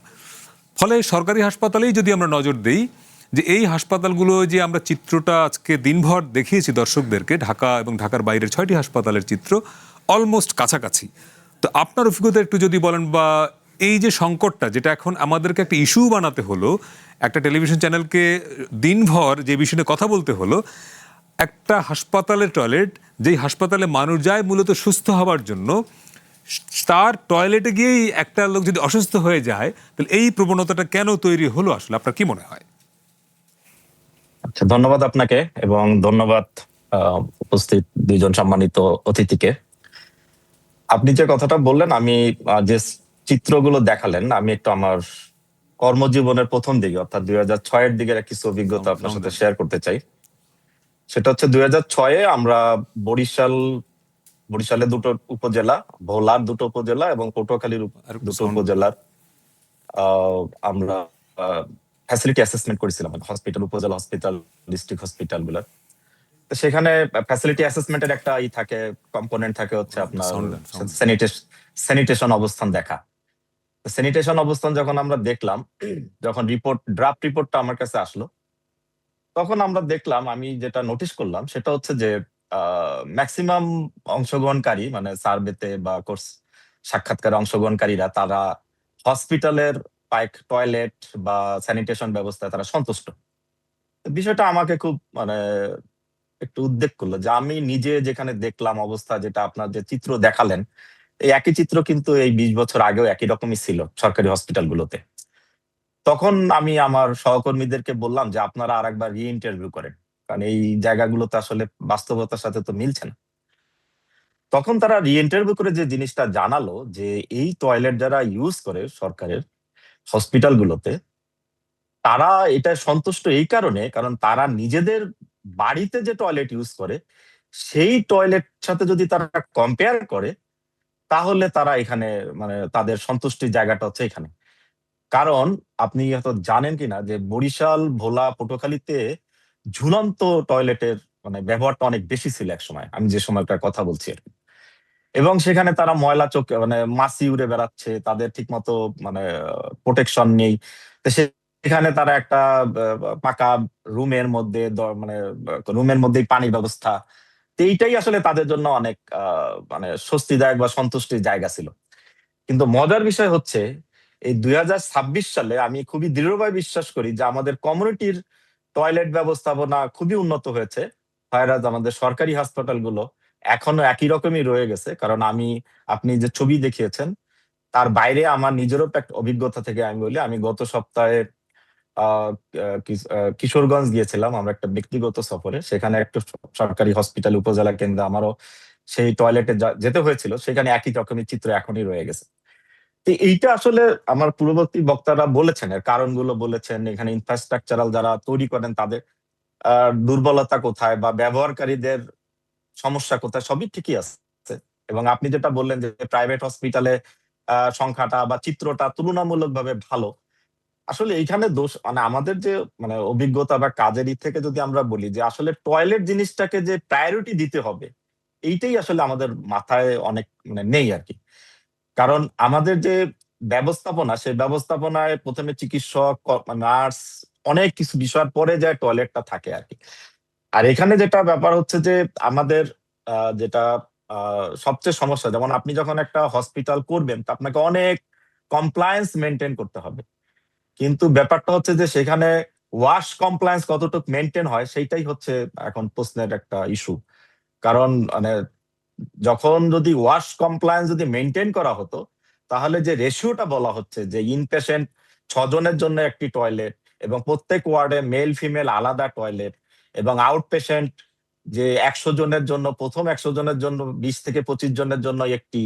ফলে সরকারি হাসপাতালেই যদি আমরা নজর দিই, যে এই হাসপাতালগুলো যে আমরা চিত্রটা আজকে দিনভর দেখিয়েছি দর্শকদেরকে, ঢাকা এবং ঢাকার বাইরের 6টি হাসপাতালের চিত্র অলমোস্ট কাছাকাছি। তো আপনার অভিজ্ঞতা একটু যদি বলেন, বা এই যে সংকটটা যেটা এখন আমাদেরকে একটা ইস্যু বানাতে হলো, একটা টেলিভিশন চ্যানেলকে দিনভর যে বিষয়ে নিয়ে কথা বলতে হলো, একটা হাসপাতালের টয়লেট, যেই হাসপাতালে মানুষ যায় মূলত সুস্থ হওয়ার জন্য, তার টয়লেটে গিয়েই একটা লোক যদি অসুস্থ হয়ে যায়, তাহলে এই প্রবণতাটা কেন তৈরি হলো আসলে আপনার কি মনে হয়? আচ্ছা, ধন্যবাদ আপনাকে এবং ধন্যবাদ উপস্থিত দুইজন সম্মানিত অতিথিকে। আপনি যে কথাটা বললেন, আমি যে চিত্রগুলো দেখালেন, আমি একটু আমার কর্মজীবনের প্রথম দিকে অর্থাৎ 2006-এর দিকের কিছু অভিজ্ঞতা আপনার সাথে শেয়ার করতে চাই। সেটা হচ্ছে 2006-এ আমরা বরিশালে দুটো উপজেলা, ভোলার দুটো উপজেলা এবং পটুয়াখালীর দুটো উপজেলার আমরা ফ্যাসিলিটি অ্যাসেসমেন্ট করেছিলাম, হসপিটাল, উপজেলা হসপিটাল, ডিস্ট্রিক্ট হসপিটাল গুলার। তো সেখানে ফ্যাসিলিটি অ্যাসেসমেন্টের একটা থাকে, কম্পোনেন্ট থাকে হচ্ছে আপনার স্যানিটেশন অবস্থান দেখা। স্যানিটেশন অবস্থান যখন আমরা দেখলাম, যখন ড্রাফট রিপোর্টটা আমার কাছে আসলো, তখন আমরা দেখলাম, আমি যেটা নোটিশ করলাম সেটা হচ্ছে যে ম্যাক্সিমাম অংশগ্রহণকারী, মানে সার্ভেতে বা কোর্স সাক্ষাৎকারে অংশগ্রহণকারীরা, তারা হসপিটালের টয়লেট বা স্যানিটেশন ব্যবস্থায় তারা সন্তুষ্ট। বিষয়টা আমাকে খুব একটু উদ্বেগ করলো, যে আমি নিজে যেখানে দেখলাম অবস্থা, যেটা আপনার যে চিত্র দেখালেন, এই একই চিত্র কিন্তু এই 20 বছর আগেও একই রকমই ছিল সরকারি হসপিটালগুলোতে। তখন আমি আমার সহকর্মীদেরকে বললাম যে আপনারা আরেকবার রি-ইন্টারভিউ করেন, কারণ এই জায়গাগুলোতে আসলে বাস্তবতার সাথে তো মিলছে না। তখন তারা রি-ইন্টারভিউ করে যে জিনিসটা জানালো, যে এই টয়লেট যারা ইউজ করে সরকারের হসপিটালগুলোতে, তারা এটা সন্তুষ্ট এই কারণে, কারণ তারা নিজেদের বাড়িতে যে টয়লেট ইউজ করে সেই টয়লেট সাথে যদি তারা কম্পেয়ার করে, তাহলে তারা এখানে তাদের সন্তুষ্টির জায়গাটা হচ্ছে এখানে। কারণ আপনি হয়তো জানেন কিনা যে বরিশাল, ভোলা, পটুয়াখালীতে ঝুলন্ত টয়লেটের ব্যবহারটা অনেক বেশি ছিল এক সময়, আমি যে সময়টার কথা বলছি আর কি। এবং সেখানে তারা ময়লা চোখে মাছি উড়ে বেড়াচ্ছে, তাদের ঠিক মতো প্রোটেকশন নেই। তো সেখানে তারা একটা পাকা রুমের মধ্যে রুমের মধ্যেই পানির ব্যবস্থা, তো এইটাই আসলে তাদের জন্য অনেক স্বস্তিদায়ক বা সন্তুষ্টির জায়গা ছিল। কিন্তু মজার বিষয় হচ্ছে, এই 2026 সালে আমি খুবই দৃঢ়ভাবে বিশ্বাস করি যে আমাদের কমিউনিটির টয়লেট ব্যবস্থাপনা খুবই উন্নত হয়েছে, হয়রাজ আমাদের সরকারি হাসপাতালগুলো এখনো একই রকমই রয়ে গেছে। কারণ আপনি যে ছবি দেখিয়েছেন, তার বাইরে আমার নিজেরও একটা অভিজ্ঞতা থেকে আমি বলি, আমি গত সপ্তাহে কিশোরগঞ্জ গিয়েছিলাম আমরা একটা ব্যক্তিগত সফরে। সেখানে একটা সরকারি হসপিটাল, উপজেলা কেন্দ্রে আমারও সেই টয়লেটে যেতে হয়েছিল, সেখানে একই রকমের চিত্র এখনই রয়ে গেছে। তো এইটা আসলে আমার পূর্ববর্তী বক্তারা বলেছেন, এর কারণগুলো বলেছেন, এখানে ইনফ্রাস্ট্রাকচারাল যারা তৈরি করেন তাদের দুর্বলতা কোথায় বা ব্যবহারকারীদের সমস্যা কোথায়, সবই ঠিকই আছে। এবং আপনি যেটা বললেন যে প্রাইভেট হসপিটালে সংখ্যাটা বা চিত্রটা তুলনামূলকভাবে ভালো, আসলে এইখানে দোষ মানে আমাদের যে মানে অভিজ্ঞতা বা কাজের দিক থেকে যদি আমরা বলি যে আসলে টয়লেট জিনিসটাকে যে প্রায়োরিটি দিতে হবে, এইটাই আসলে আমাদের মাথায় অনেক মানে নেই আর কি। কারণ আমাদের যে ব্যবস্থাপনা, সেই ব্যবস্থাপনায় প্রথমে চিকিৎসক, নার্স, অনেক কিছু বিষয়ের পরে যায় টয়লেটটা থাকে আর কি। আর এখানে যেটা ব্যাপার হচ্ছে যে আমাদের যেটা সবচেয়ে সমস্যা, যেমন আপনি যখন একটা হসপিটাল করবেন তা আপনাকে অনেক কমপ্লায়েন্স মেনটেন করতে হবে, কিন্তু ব্যাপারটা হচ্ছে যে সেখানে ওয়াশ কমপ্লায়েন্স কতটুকু মেনটেন হয় সেইটাই হচ্ছে এখন প্রশ্নের একটা ইস্যু। কারণ মানে যখন যদি ওয়াশ কমপ্লায়েন্স যদি মেনটেন করা হতো, তাহলে যে রেশিওটা বলা হচ্ছে যে ইনপেশেন্ট 6 জনের জন্য একটি টয়লেট এবং প্রত্যেক ওয়ার্ডে মেল ফিমেল আলাদা টয়লেট, এবং আউট পেশেন্ট যে 100 জনের জন্য প্রথম 100 জনের জন্য 20 থেকে 25 জনের জন্য একটি,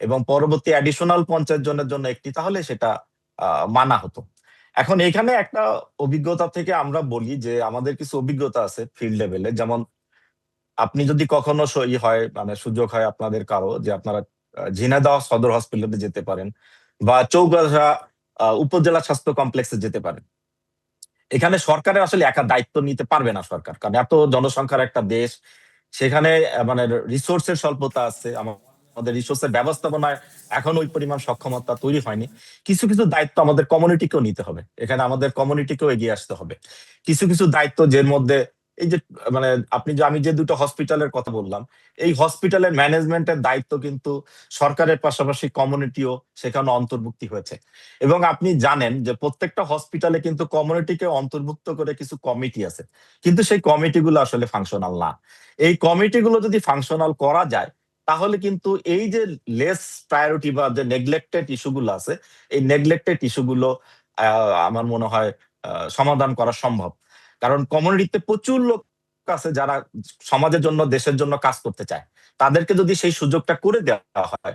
এবং পরবর্তী অ্যাডিশনাল 50 জনের জন্য একটি, তাহলে সেটা মানা হতো। এখন এখানে একটা অভিজ্ঞতা থেকে আমরা বলি যে আমাদের কিছু অভিজ্ঞতা আছে ফিল্ড লেভেলে, যেমন আপনি যদি কখনো হয় মানে সুযোগ হয় আপনাদের কারো যে আপনারা ঝিনাইদহ সদর হসপিটালে যেতে পারেন বা চৌগাছা উপজেলা স্বাস্থ্য কমপ্লেক্সে যেতে পারেন। এখানে সরকারের আসলে একা দায়িত্ব নিতে পারবে না সরকার, কারণ এত জনসংখ্যার একটা দেশ, সেখানে মানে রিসোর্সের স্বল্পতা আছে, আমাদের রিসোর্সের ব্যবস্থাপনায় এখন ওই পরিমাণ সক্ষমতা তৈরি হয়নি। কিছু কিছু দায়িত্ব আমাদের কমিউনিটিকেও নিতে হবে, এখানে আমাদের কমিউনিটিকেও এগিয়ে আসতে হবে। কিছু কিছু দায়িত্ব যের মধ্যে এই যে মানে আমি যে দুটো হসপিটালের কথা বললাম, এই হসপিটালের ম্যানেজমেন্টের দায়িত্ব কিন্তু সরকারের পাশাপাশি কমিউনিটিও সেখানে অন্তর্ভুক্তি হয়েছে। এবং আপনি জানেন যে প্রত্যেকটা হসপিটালে কিন্তু কমিউনিটিকে অন্তর্ভুক্ত করে কিছু কমিটি আছে, কিন্তু সেই কমিটিগুলো আসলে ফাংশনাল না। এই কমিটিগুলো যদি ফাংশনাল করা যায়, তাহলে কিন্তু এই যে লেস প্রায়োরিটি বা যে নেগলেক্টেড ইস্যুগুলো আছে, এই নেগলেক্টেড ইস্যুগুলো আমার মনে হয় সমাধান করা সম্ভব। কারণ কমিউনিটিতে প্রচুর লোক আছে যারা সমাজের জন্য, দেশের জন্য কাজ করতে চায়, তাদেরকে যদি সেই সুযোগটা করে দেওয়া হয়,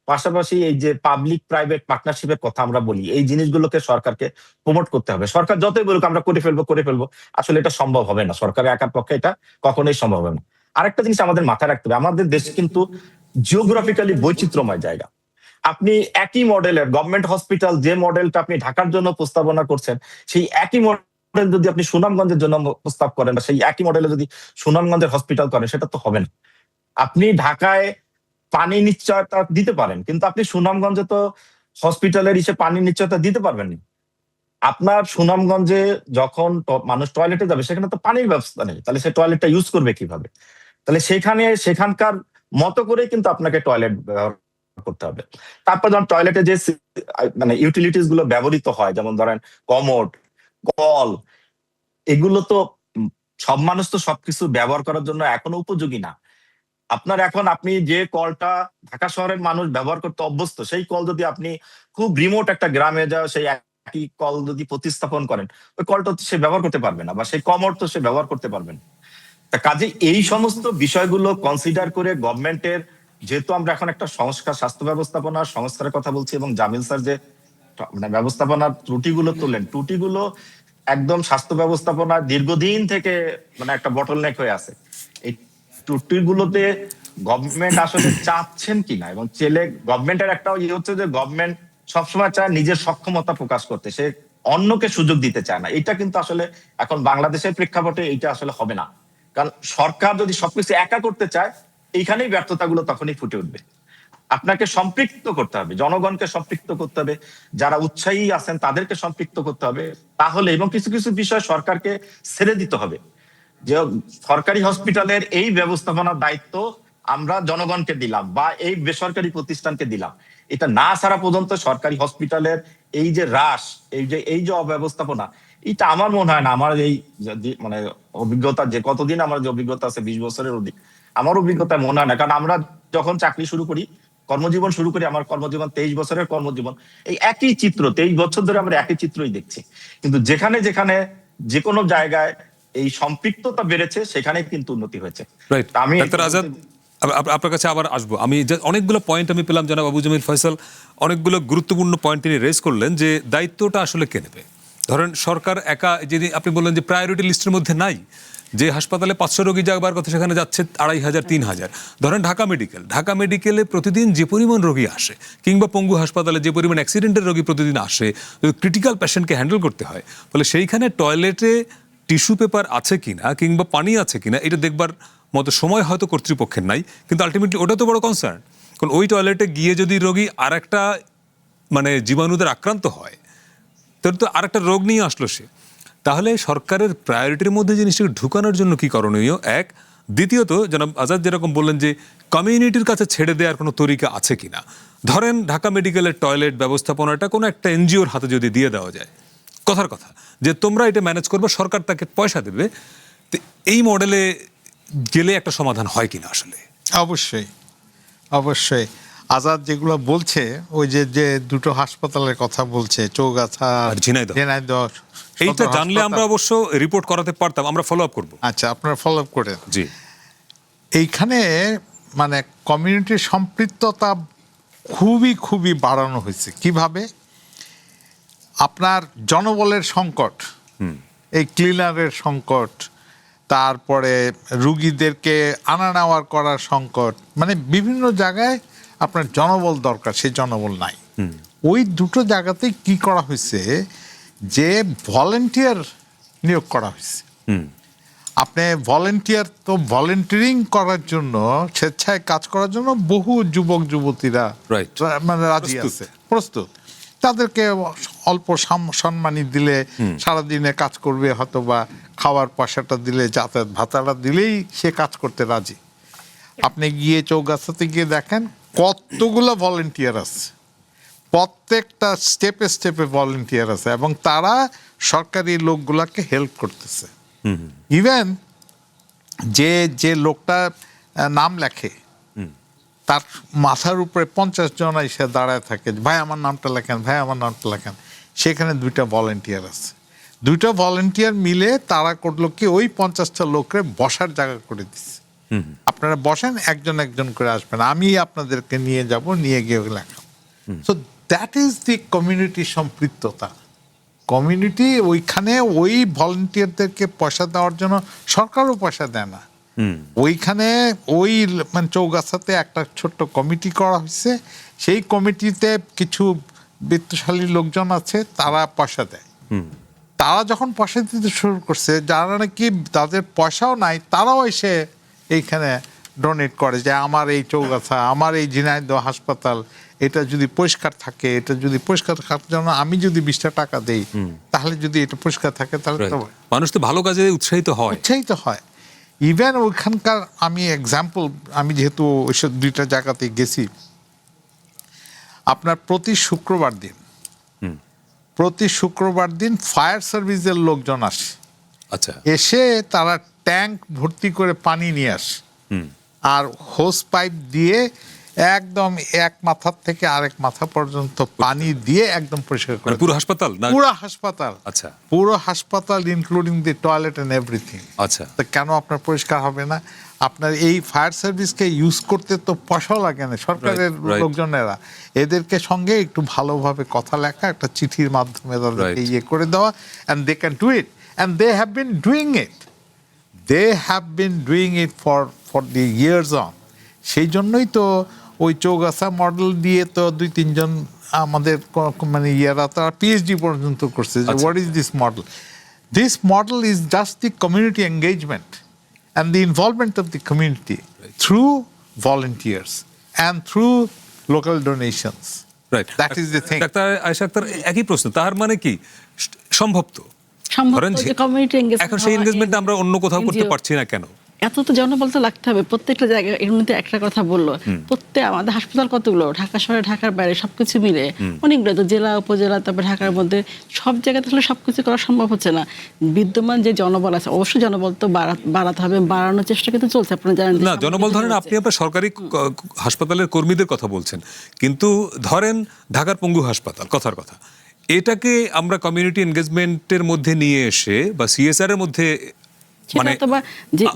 পাশাপাশি এই যে পাবলিক প্রাইভেট পার্টনারশিপের কথা আমরা বলি, এই জিনিসগুলোকে সরকারকে প্রমোট করতে হবে। সরকার যতই বলুক আমরা করে ফেলবো, আসলে এটা সম্ভব হবে না, সরকারের একার পক্ষে এটা কখনোই সম্ভব হবে না। আরেকটা জিনিস আমাদের মাথায় রাখতে হবে, আমাদের দেশ কিন্তু জিওগ্রাফিক্যালি বৈচিত্র্যময় জায়গা। আপনি একই মডেলের গভর্নমেন্ট হসপিটাল, যে মডেলটা আপনি ঢাকার জন্য প্রস্তাবনা করছেন, সেই একই মডেল যদি আপনি সুনামগঞ্জের জন্য প্রস্তাব করেন, বা সেই একই মডেলে যদি সুনামগঞ্জের হসপিটাল করেন, সেটা তো হবে না। আপনি ঢাকায় পানি নিশ্চয়তা দিতে পারেন, কিন্তু আপনি সুনামগঞ্জে তো হসপিটালের পানি নিশ্চয়তা দিতে পারবেন না। আপনার সুনামগঞ্জে যখন মানুষ টয়লেটে যাবে, সেখানে তো পানির ব্যবস্থা নেই, তাহলে সে টয়লেটটা ইউজ করবে কিভাবে? তাহলে সেখানকার মতো করে কিন্তু আপনাকে টয়লেট ব্যবহার করতে হবে। তারপর যখন টয়লেটে যে মানে ইউটিলিটিস গুলো ব্যবহৃত হয়, যেমন ধরেন কমোড, কল, এগুলো তো সব মানুষ তো সবকিছু ব্যবহার করার জন্য এখনো উপযোগী না। আপনি যে কলটা ঢাকা শহরের মানুষ ব্যবহার করতে অভ্যস্ত, সেই কল যদি আপনি খুব রিমোট একটা গ্রামে যাও, সেই একই কল যদি প্রতিস্থাপন করেন, ওই কলটা সে ব্যবহার করতে পারবে না, বা সেই কমোড তো সে ব্যবহার করতে পারবে না। কাজে এই সমস্ত বিষয়গুলো কনসিডার করে গভর্নমেন্টের, যেহেতু আমরা এখন একটা স্বাস্থ্য ব্যবস্থাপনার সংস্কারের কথা বলছি, এবং জামিল স্যার যে মানে ব্যবস্থাপনার ত্রুটিগুলো তুললেন, ত্রুটিগুলো একদম স্বাস্থ্য ব্যবস্থাপনা দীর্ঘদিন থেকে মানে একটা বটলনেক হয়ে আছে। এই ত্রুটিগুলোতে গভর্নমেন্ট আসলে চাচ্ছেন কিনা, এবং গভর্নমেন্টের একটা হচ্ছে যে গভর্নমেন্ট সবসময় চায় নিজের সক্ষমতা প্রকাশ করতে, সে অন্যকে সুযোগ দিতে চায় না। এটা কিন্তু আসলে এখন বাংলাদেশের প্রেক্ষাপটে এইটা আসলে হবে না, কারণ সরকার যদি সবকিছু একা করতে চায়, এইখানেই ব্যর্থতাগুলো তখনই ফুটে উঠবে। আপনাকে সম্পৃক্ত করতে হবে, জনগণকে সম্পৃক্ত করতে হবে, যারা উৎসাহী আছেন তাদেরকে সম্পৃক্ত করতে হবে, তাহলে এবং কিছু কিছু বিষয় সরকারকে ছেড়ে দিতে হবে, যে সরকারি হসপিটালের এই ব্যবস্থাপনার দায়িত্ব আমরা জনগণকে দিলাম বা এই বেসরকারি প্রতিষ্ঠানকে দিলাম। এটা না ছাড়া পর্যন্ত সরকারি হসপিটালের এই যে হ্রাস, এই যে অব্যবস্থাপনা, এটা আমার মনে হয় না, আমার এই মানে অভিজ্ঞতা, যে কতদিন আমার যে অভিজ্ঞতা আছে 20 বছরের অধিক, আমার অভিজ্ঞতা মনে হয় না। কারণ আমরা যখন চাকরি শুরু করি, কর্মজীবন শুরু করি, আমার কর্মজীবন 23 বছরের কর্মজীবন, এই একই চিত্র 23 বছর ধরে আমরা একই চিত্রই দেখছি। কিন্তু যেখানে যেখানে যে কোনো জায়গায় এই সম্পৃক্ততা বেড়েছে, সেখানে কিন্তু উন্নতি হয়েছে। আমি আপনার কাছে আবার আসবো। আমি অনেকগুলো পয়েন্ট আমি পেলাম, জনাব আবু জামিল ফয়সাল অনেকগুলো গুরুত্বপূর্ণ পয়েন্ট তিনি রেজ করলেন, যে দায়িত্বটা আসলে কে নেবে। ধরেন সরকার একা, যদি আপনি বললেন যে প্রায়োরিটি লিস্টের মধ্যে নাই, যে হাসপাতালে 500 রোগী যাবার কথা সেখানে যাচ্ছে 2500 3000। ধরেন ঢাকা মেডিকেলে প্রতিদিন যে পরিমাণ রোগী আসে, কিংবা পঙ্গু হাসপাতালে যে পরিমাণ অ্যাক্সিডেন্টের রোগী প্রতিদিন আসে, ক্রিটিক্যাল পেশেন্টকে হ্যান্ডেল করতে হয়, ফলে সেইখানে টয়লেটে টিস্যু পেপার আছে কিনা কিংবা পানি আছে কিনা এটা দেখবার মতো সময় হয়তো কর্তৃপক্ষের নাই, কিন্তু আলটিমেটলি ওটা তো বড় কনসার্ন। কারণ ওই টয়লেটে গিয়ে যদি রোগী আর একটা মানে জীবাণুদের আক্রান্ত হয়, তাহলে তো আরেকটা রোগ নিয়ে আসলো সে। তাহলে সরকারের প্রায়োরিটির মধ্যে জিনিসটাকে ঢুকানোর জন্য কি করণীয়? এক, দ্বিতীয়ত জনাব আজাদ যেরকম বললেন যে কমিউনিটির কাছে ছেড়ে দেওয়ার কোনো তরিকা আছে কিনা। ধরেন ঢাকা মেডিকেলের টয়লেট ব্যবস্থাপনাটা কোনো একটা এনজিওর হাতে যদি দিয়ে দেওয়া যায়, কথার কথা যে তোমরা এটা ম্যানেজ করবে, সরকার তাকে পয়সা দেবে, তো এই মডেলে গেলে একটা সমাধান হয় কিনা আসলে? অবশ্যই অবশ্যই। আজাদ যেগুলো বলছে, ওই যে যে দুটো হাসপাতালের কথা বলছে, চৌগাছা আর ঝিনাইদহ, এইটা জানলে আমরা অবশ্য রিপোর্ট করাতে পারতাম, আমরা ফলো আপ করবো। আচ্ছা, আপনারা ফলো আপ করেন। জি, এইখানে মানে কমিউনিটির সম্পৃক্ততা খুবই বাড়ানো হয়েছে। কিভাবে? আপনার জনবলের সংকট, এই ক্লিনারের সংকট, তারপরে রুগীদেরকে আনা নেওয়ার করার সংকট, মানে বিভিন্ন জায়গায় আপনার জনবল দরকার, সেই জনবল নাই। ওই দুটো জায়গাতেই কি করা হয়েছে যে ভলেন্টিয়ার নিয়োগ করা হয়েছে। আপনি ভলেন্টিয়ার তো ভলেন্টিয়ারিং করার জন্য, স্বেচ্ছায় কাজ করার জন্য বহু যুবক যুবতীরা মানে রাজি আছে, প্রস্তুত। তাদেরকে অল্প সম্মানী দিলে সারাদিনে কাজ করবে, হয়তো বা খাওয়ার পয়সাটা দিলে, যাতায়াত ভাতাটা দিলেই সে কাজ করতে রাজি। আপনি গিয়ে চৌগাছাতে গিয়ে দেখেন কতগুলো ভলেন্টিয়ার আছে, প্রত্যেকটা স্টেপে ভলেন্টিয়ার আছে, এবং তারা সরকারি লোকগুলাকে হেল্প করতেছে। ইভেন যে লোকটা নাম লেখে, তার মাথার উপরে 50 জন এসে দাঁড়ায় থাকে, ভাই আমার নামটা লেখেন, ভাই আমার নামটা লেখেন। সেখানে 2টা ভলেন্টিয়ার আছে। 2টা ভলেন্টিয়ার মিলে তারা করলো কি, ওই 50টা লোকরে বসার জায়গা করে দিচ্ছে। আপনারা বসেন, একজন একজন করে আসবেন, আমি আপনাদেরকে নিয়ে যাব, নিয়ে গিয়ে লেখা। So that is the community সম্পৃক্ততা। কমিউনিটি ওইখানে ওই ভলেন্টিয়ারদেরকে পয়সা দেওয়ার জন্য সরকারও পয়সা দেয় না। ওইখানে ওই মানে চৌগাছাতে একটা ছোট্ট কমিটি করা হয়েছে, সেই কমিটিতে কিছু বিত্তশালী লোকজন আছে, তারা পয়সা দেয়। তারা যখন পয়সা দিতে শুরু করছে, যারা নাকি তাদের পয়সাও নাই, তারাও এসে এইখানে ডোনেট করে যে আমার এই চৌগাছা, আমার এই ঝিনাইদহ হাসপাতাল, এটা যদি পরিষ্কার থাকে, এটা যদি পরিষ্কার থাকার জন্য আমি যদি 20টা টাকা দেই, তাহলে যদি এটা পরিষ্কার থাকে, তাহলে মানুষ তো ভালো কাজে উৎসাহিত হয়। ইভেন ওইখানকার আমি এক্সাম্পল, আমি যেহেতু ওইসব 2টা জায়গাতে গেছি, আপনার প্রতি শুক্রবার দিন ফায়ার সার্ভিসের লোকজন আসে। আচ্ছা, এসে তারা ট্যাঙ্ক ভর্তি করে পানি নিয়ে আসে, আর হোস পাইপ দিয়ে একদম এক মাথার থেকে আরেক মাথা পর্যন্ত পানি দিয়ে একদম পরিষ্কার করে। পুরো হাসপাতাল? আচ্ছা, পুরো হাসপাতাল including the toilet and everything. আচ্ছা, তো কেন আপনার পরিষ্কার হবে না? আপনার এই ফায়ার সার্ভিসকে ইউজ করতে তো পয়সাও লাগে না, সরকারের লোকজনেরা এদেরকে সঙ্গে একটু ভালোভাবে কথা লেখা, একটা চিঠির মাধ্যমে তাদেরকে ইয়ে করে দেওয়া, and they can do it, and they have been doing it for the years on. সেই জন্যই তো ওই চৌগাছা মডেল দিয়ে তো 2-3 জন আমাদের মানে ইয়ারা তারা PhD পর্যন্ত করছে যে what is this model. This model is just the community engagement and the involvement of the community through volunteers and through local donations. Right. That is the thing. ডাক্তার আয়েশা আক্তার, একই প্রশ্ন, তার মানে কি সম্ভব তো? এখন সেই এনগেজমেন্ট আমরা অন্য কোথাও করতে পারছি না কেন? এত তো জনবল তো লাগতে হবে প্রত্যেকটা জায়গায়। এর মধ্যে একটা কথা বললো, প্রত্যেক আমাদের হাসপাতাল কতগুলো, ঢাকা শহরে, ঢাকার বাইরে সবকিছু মিলে অনেকগুলো, তো জেলা উপজেলা, তারপর ঢাকার মধ্যে সব জায়গাতে আসলে সবকিছু করা সম্ভব হচ্ছে না। বিদ্যমান যে জনবল আছে, অবশ্যই জনবল তো বাড়াতে হবে, বাড়ানোর চেষ্টা কিন্তু চলছে। আপনারা জানেন না, জনবল ধরেন আপনি আপনার সরকারি হাসপাতালের কর্মীদের কথা বলছেন, কিন্তু ধরেন ঢাকার পঙ্গু হাসপাতাল, কথার কথা, এটাকে আমরা কমিউনিটি এনগেজমেন্টের মধ্যে নিয়ে এসে বা CSR এর মধ্যে মানে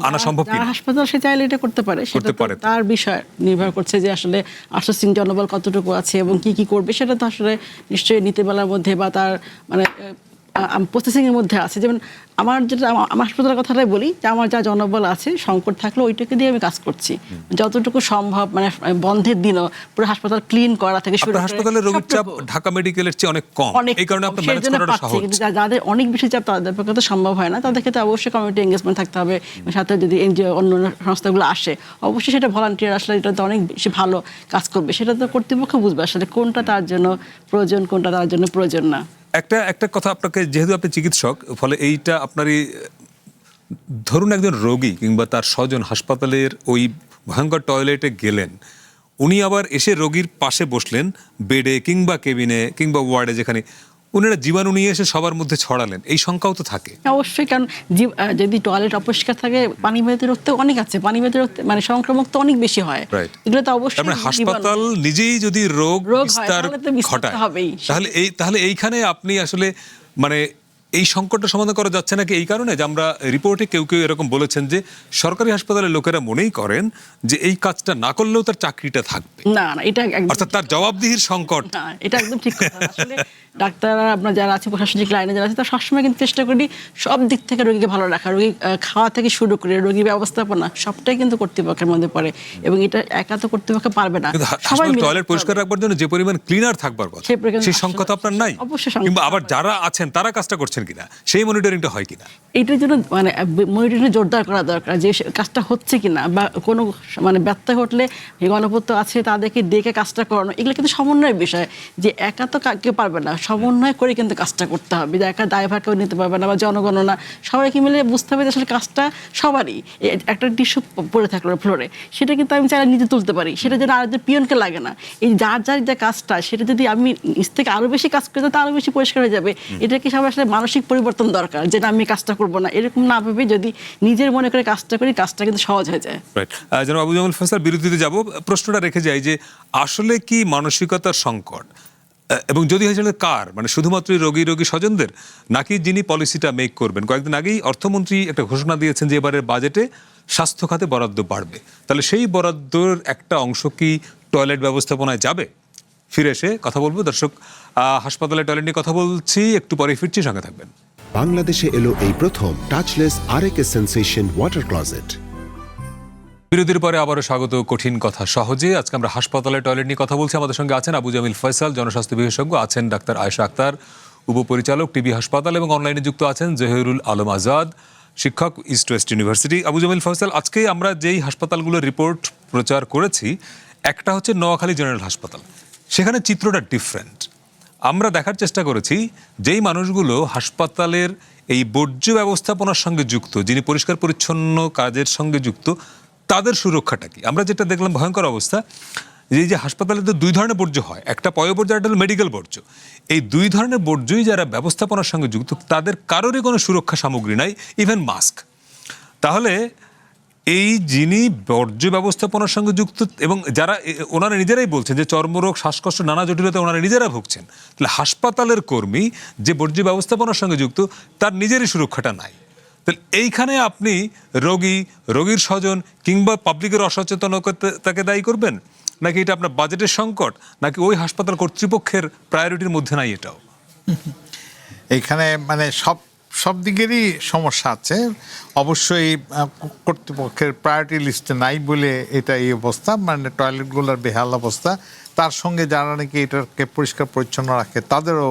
আনা সম্ভব কি? হাসপাতাল সে চাইলে এটা করতে পারে, সেটা তার বিষয় নির্ভর করছে যে আসলে আউটসোর্সিং জনবল কতটুকু আছে এবং কি করবে, সেটা তো আসলে নিশ্চয়ই নীতিমালার মধ্যে বা তার মানে প্রসেসিং এর মধ্যে আছে। যেমন আমার যেটা আমার হাসপাতালের কথাটাই বলি, যে আমার যা জনবল আছে সংকট থাকলে ওইটাকে দিয়ে আমি কাজ করছি যতটুকু সম্ভব। মানে বন্ধের দিনও পুরো হাসপাতাল ক্লিন করা থেকে শুরু করে হাসপাতালের রোগীর চাপ ঢাকা মেডিকেলের চেয়ে অনেক কম, এই কারণে আপনার ম্যানেজ করাটা সহজ। কিন্তু যাদের অনেক বেশি চাপ তাদের পক্ষে তো সম্ভব হয় না, তাদের ক্ষেত্রে অবশ্যই কমিউনিটি এঙ্গেজমেন্ট থাকতে হবে। সাথে যদি এনজিও অন্য সংস্থাগুলো আসে, অবশ্যই সেটা ভলান্টিয়ার আসলে এটা তো অনেক বেশি ভালো কাজ করবে। সেটা তো কর্তৃপক্ষ বুঝবে আসলে কোনটা তার জন্য প্রয়োজন, কোনটা তার জন্য প্রয়োজন না। একটা কথা আপনাকে, যেহেতু আপনি চিকিৎসক, ফলে এইটা আপনারই, ধরুন একজন রোগী কিংবা তার স্বজন হাসপাতালের ওই ভয়ঙ্কর টয়লেটে গেলেন, উনি আবার এসে রোগীর পাশে বসলেন বেডে কিংবা কেবিনে কিংবা ওয়ার্ডে, যেখানে উনারা জীবাণু নিয়ে এসে সবার মধ্যে ছড়ালেন, এই শঙ্কাও তো থাকে। অবশ্যই, কারণ যদি টয়লেট অপরিষ্কার থাকে পানি বাহিত রোগ তো অনেক আছে, পানি বাহিত রোগ মানে সংক্রমক তো অনেক বেশি হয়। এগুলো তো অবশ্যই হাসপাতাল নিজেই যদি রোগ বিস্তার ঘটায় তাহলে এইখানে আপনি আসলে মানে এই সংকটটা সমাধান করা যাচ্ছে নাকি? এই কারণে যে আমরা রিপোর্টে কেউ কেউ এরকম বলেছেন যে সরকারি হাসপাতালের লোকেরা মনেই করেন যে এই কাজটা না করলেও তার চাকরিটা থাকবে। না, এটা অর্থাৎ তার জবাবদিহির সংকট। না, এটা একদম ঠিক কথা। আসলে ডাক্তাররা আপনার যারা আছে, প্রশাসনিক লাইনে যারা আছে, তারা সবসময় কিন্তু চেষ্টা করি সব দিক থেকে রোগীকে ভালো রাখা। রোগী খাওয়া থেকে শুরু করে রোগী ব্যবস্থাপনা সবটাই কিন্তু কর্তৃপক্ষের মধ্যে পড়ে, এবং এটা একা তো কর্তৃপক্ষ পারবে না। সবাই টয়লেট পরিষ্কার রাখবার জন্য যে পরিমাণ ক্লিনার থাকবার কথা, সেই সংখ্যা তো আপনার নাই। কিংবা আবার যারা আছেন তারা কাজটা করছেন কিনা, সেই মনিটরিংটা হয় কিনা, এইটার জন্য মানে মনিটরিং জোরদার করা দরকার, যে কাজটা হচ্ছে কিনা, বা কোনো মানে ব্যত্যয় ঘটলে গণপত্র আছে তাদেরকে ডেকে কাজটা করানো, এগুলো কিন্তু সমন্বয়ের বিষয়। যে একা তো কেউ পারবে না, সমন্বয় করে কিন্তু কাজটা করতে হবে। যে একা দায়ভার কেউ নিতে পারবে না, বা জনগণনা সবাইকে মিলে বুঝতে হবে যে আসলে কাজটা সবারই। একটা টিস্যু পড়ে থাকলো ফ্লোরে, সেটা কিন্তু আমি চাইলে নিজে তুলতে পারি, সেটা যেন আরেকজন পিয়নকে লাগে না। এই যার যার যে কাজটা, সেটা যদি আমি নিজ থেকে আরো বেশি কাজ করে তা আরো বেশি পরিষ্কার হয়ে যাবে। এটা কি সবাই আসলে মানসিক পরিবর্তন দরকার, যে আমি কাজটা করবো না, এরকম না ভেবে যদি নিজের মনে করে কাজটা করি, কাজটা কিন্তু সহজ হয়ে যায়। যেন আবু জামাল ফয়সাল, বিরতিতে যাব, প্রশ্নটা রেখে যাই যে আসলে কি মানসিকতার সংকট, এবং যদি হয়েছিল কার, মানে শুধুমাত্র রোগী স্বজনদের, নাকি যিনি পলিসিটা মেক করবেন? কয়েকদিন আগেই অর্থমন্ত্রী একটা ঘোষণা দিয়েছেন যে এবারের বাজেটে স্বাস্থ্য খাতে বরাদ্দ বাড়বে, তাহলে সেই বরাদ্দর একটা অংশ কি টয়লেট ব্যবস্থাপনায় যাবে? ফিরে এসে কথা বলবো। দর্শক, হাসপাতালে টয়লেট নিয়ে কথা বলছি, একটু পরে ফিরছি, সঙ্গে থাকবেন। বাংলাদেশে এলো এই প্রথম টাচলেস আরএকে সেন্সেশন ওয়াটার ক্লজেট। বিরতির পরে আবারও স্বাগত কঠিন কথা সহজে। আজকে আমরা হাসপাতালে টয়লেট নিয়ে কথা বলছি। আমাদের সঙ্গে আছেন আবু জামিল ফয়সাল, জনস্বাস্থ্য বিশেষজ্ঞ, আছেন ডাক্তার আয়েশা আক্তার, উপপরিচালক টিবি হাসপাতাল, এবং অনলাইনে যুক্ত আছেন জহিরুল আলম আজাদ, শিক্ষক, east West university. Abu Jamil Faisal, আজকে আমরা যেই হাসপাতালগুলোর রিপোর্ট প্রচার করেছি, একটা হচ্ছে নোয়াখালী জেনারেল হাসপাতাল। সেখানে চিত্রটা ডিফারেন্ট। আমরা দেখার চেষ্টা করেছি যেই মানুষগুলো হাসপাতালের এই বর্জ্য ব্যবস্থাপনার সঙ্গে যুক্ত, যিনি পরিষ্কার পরিচ্ছন্ন কাজের সঙ্গে যুক্ত, তাদের সুরক্ষাটা কি। আমরা যেটা দেখলাম ভয়ঙ্কর অবস্থা, যে হাসপাতালে তো দুই ধরনের বর্জ্য হয়, একটা পয়ঃবর্জ্য, একটা হলো মেডিকেল বর্জ্য। এই দুই ধরনের বর্জ্যই যারা ব্যবস্থাপনার সঙ্গে যুক্ত, তাদের কারোরই কোনো সুরক্ষা সামগ্রী নাই, ইভেন মাস্ক। তাহলে এই যিনি বর্জ্য ব্যবস্থাপনার সঙ্গে যুক্ত, এবং যারা ওনারা নিজেরাই বলছেন যে চর্মরোগ, শ্বাসকষ্ট, নানা জটিলতা ওনারা নিজেরা ভুগছেন, তাহলে হাসপাতালের কর্মী যে বর্জ্য ব্যবস্থাপনার সঙ্গে যুক্ত, তার নিজেরই সুরক্ষাটা নাই। তাহলে এইখানে আপনি রোগীর স্বজন কিংবা পাবলিকের অসচেতনতাকে দায়ী করবেন, নাকি এটা আপনার বাজেটের সংকট, নাকি ওই হাসপাতাল কর্তৃপক্ষের প্রায়োরিটির মধ্যে নাই এটাও? এইখানে মানে সব দিকেরই সমস্যা আছে। অবশ্যই কর্তৃপক্ষের প্রায়োরিটি লিস্টে নাই বলে এটা এই অবস্থা, মানে টয়লেটগুলোর বেহাল অবস্থা। তার সঙ্গে যারা নাকি এটাকে পরিষ্কার পরিচ্ছন্ন রাখে, তাদেরও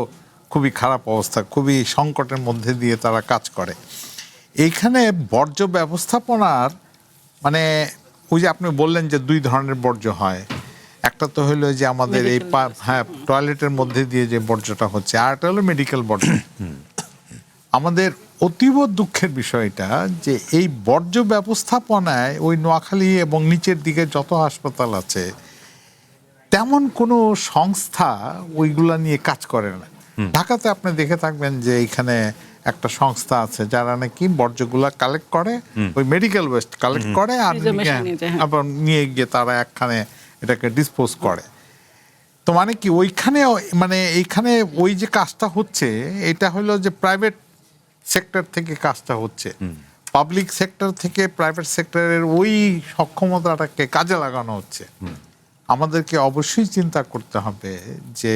খুবই খারাপ অবস্থা, খুবই সংকটের মধ্যে দিয়ে তারা কাজ করে। এইখানে বর্জ্য ব্যবস্থাপনার মানে ওই যে আপনি বললেন যে দুই ধরনের বর্জ্য হয়, একটা তো হলো যে আমাদের এই টয়লেটের মধ্যে দিয়ে যে বর্জ্যটা হচ্ছে, আর একটা হলো মেডিকেল বর্জ্য। আমাদের অতীব দুঃখের বিষয়টা যে এই বর্জ্য ব্যবস্থাপনায় ওই নোয়াখালী এবং নিচের দিকে যত হাসপাতাল আছে, তেমন কোনো সংস্থা ওইগুলা নিয়ে কাজ করে না। ঢাকাতে আপনি দেখে থাকবেন যে এইখানে একটা সংস্থা আছে যারা নাকি বর্জ্যগুলা কালেক্ট করে, ওই মেডিকেল ওয়েস্ট কালেক্ট করে, আর আবার নিয়ে গিয়ে তারা একখানে এটাকে ডিসপোজ করে। তো মানে কি ওইখানে মানে এইখানে ওই যে কাজটা হচ্ছে, এটা হলো যে প্রাইভেট সেক্টর থেকে কাজটা হচ্ছে, পাবলিক সেক্টর থেকে প্রাইভেট সেক্টরের ওই সক্ষমতাটাকে কাজে লাগানো হচ্ছে। আমাদেরকে অবশ্যই চিন্তা করতে হবে যে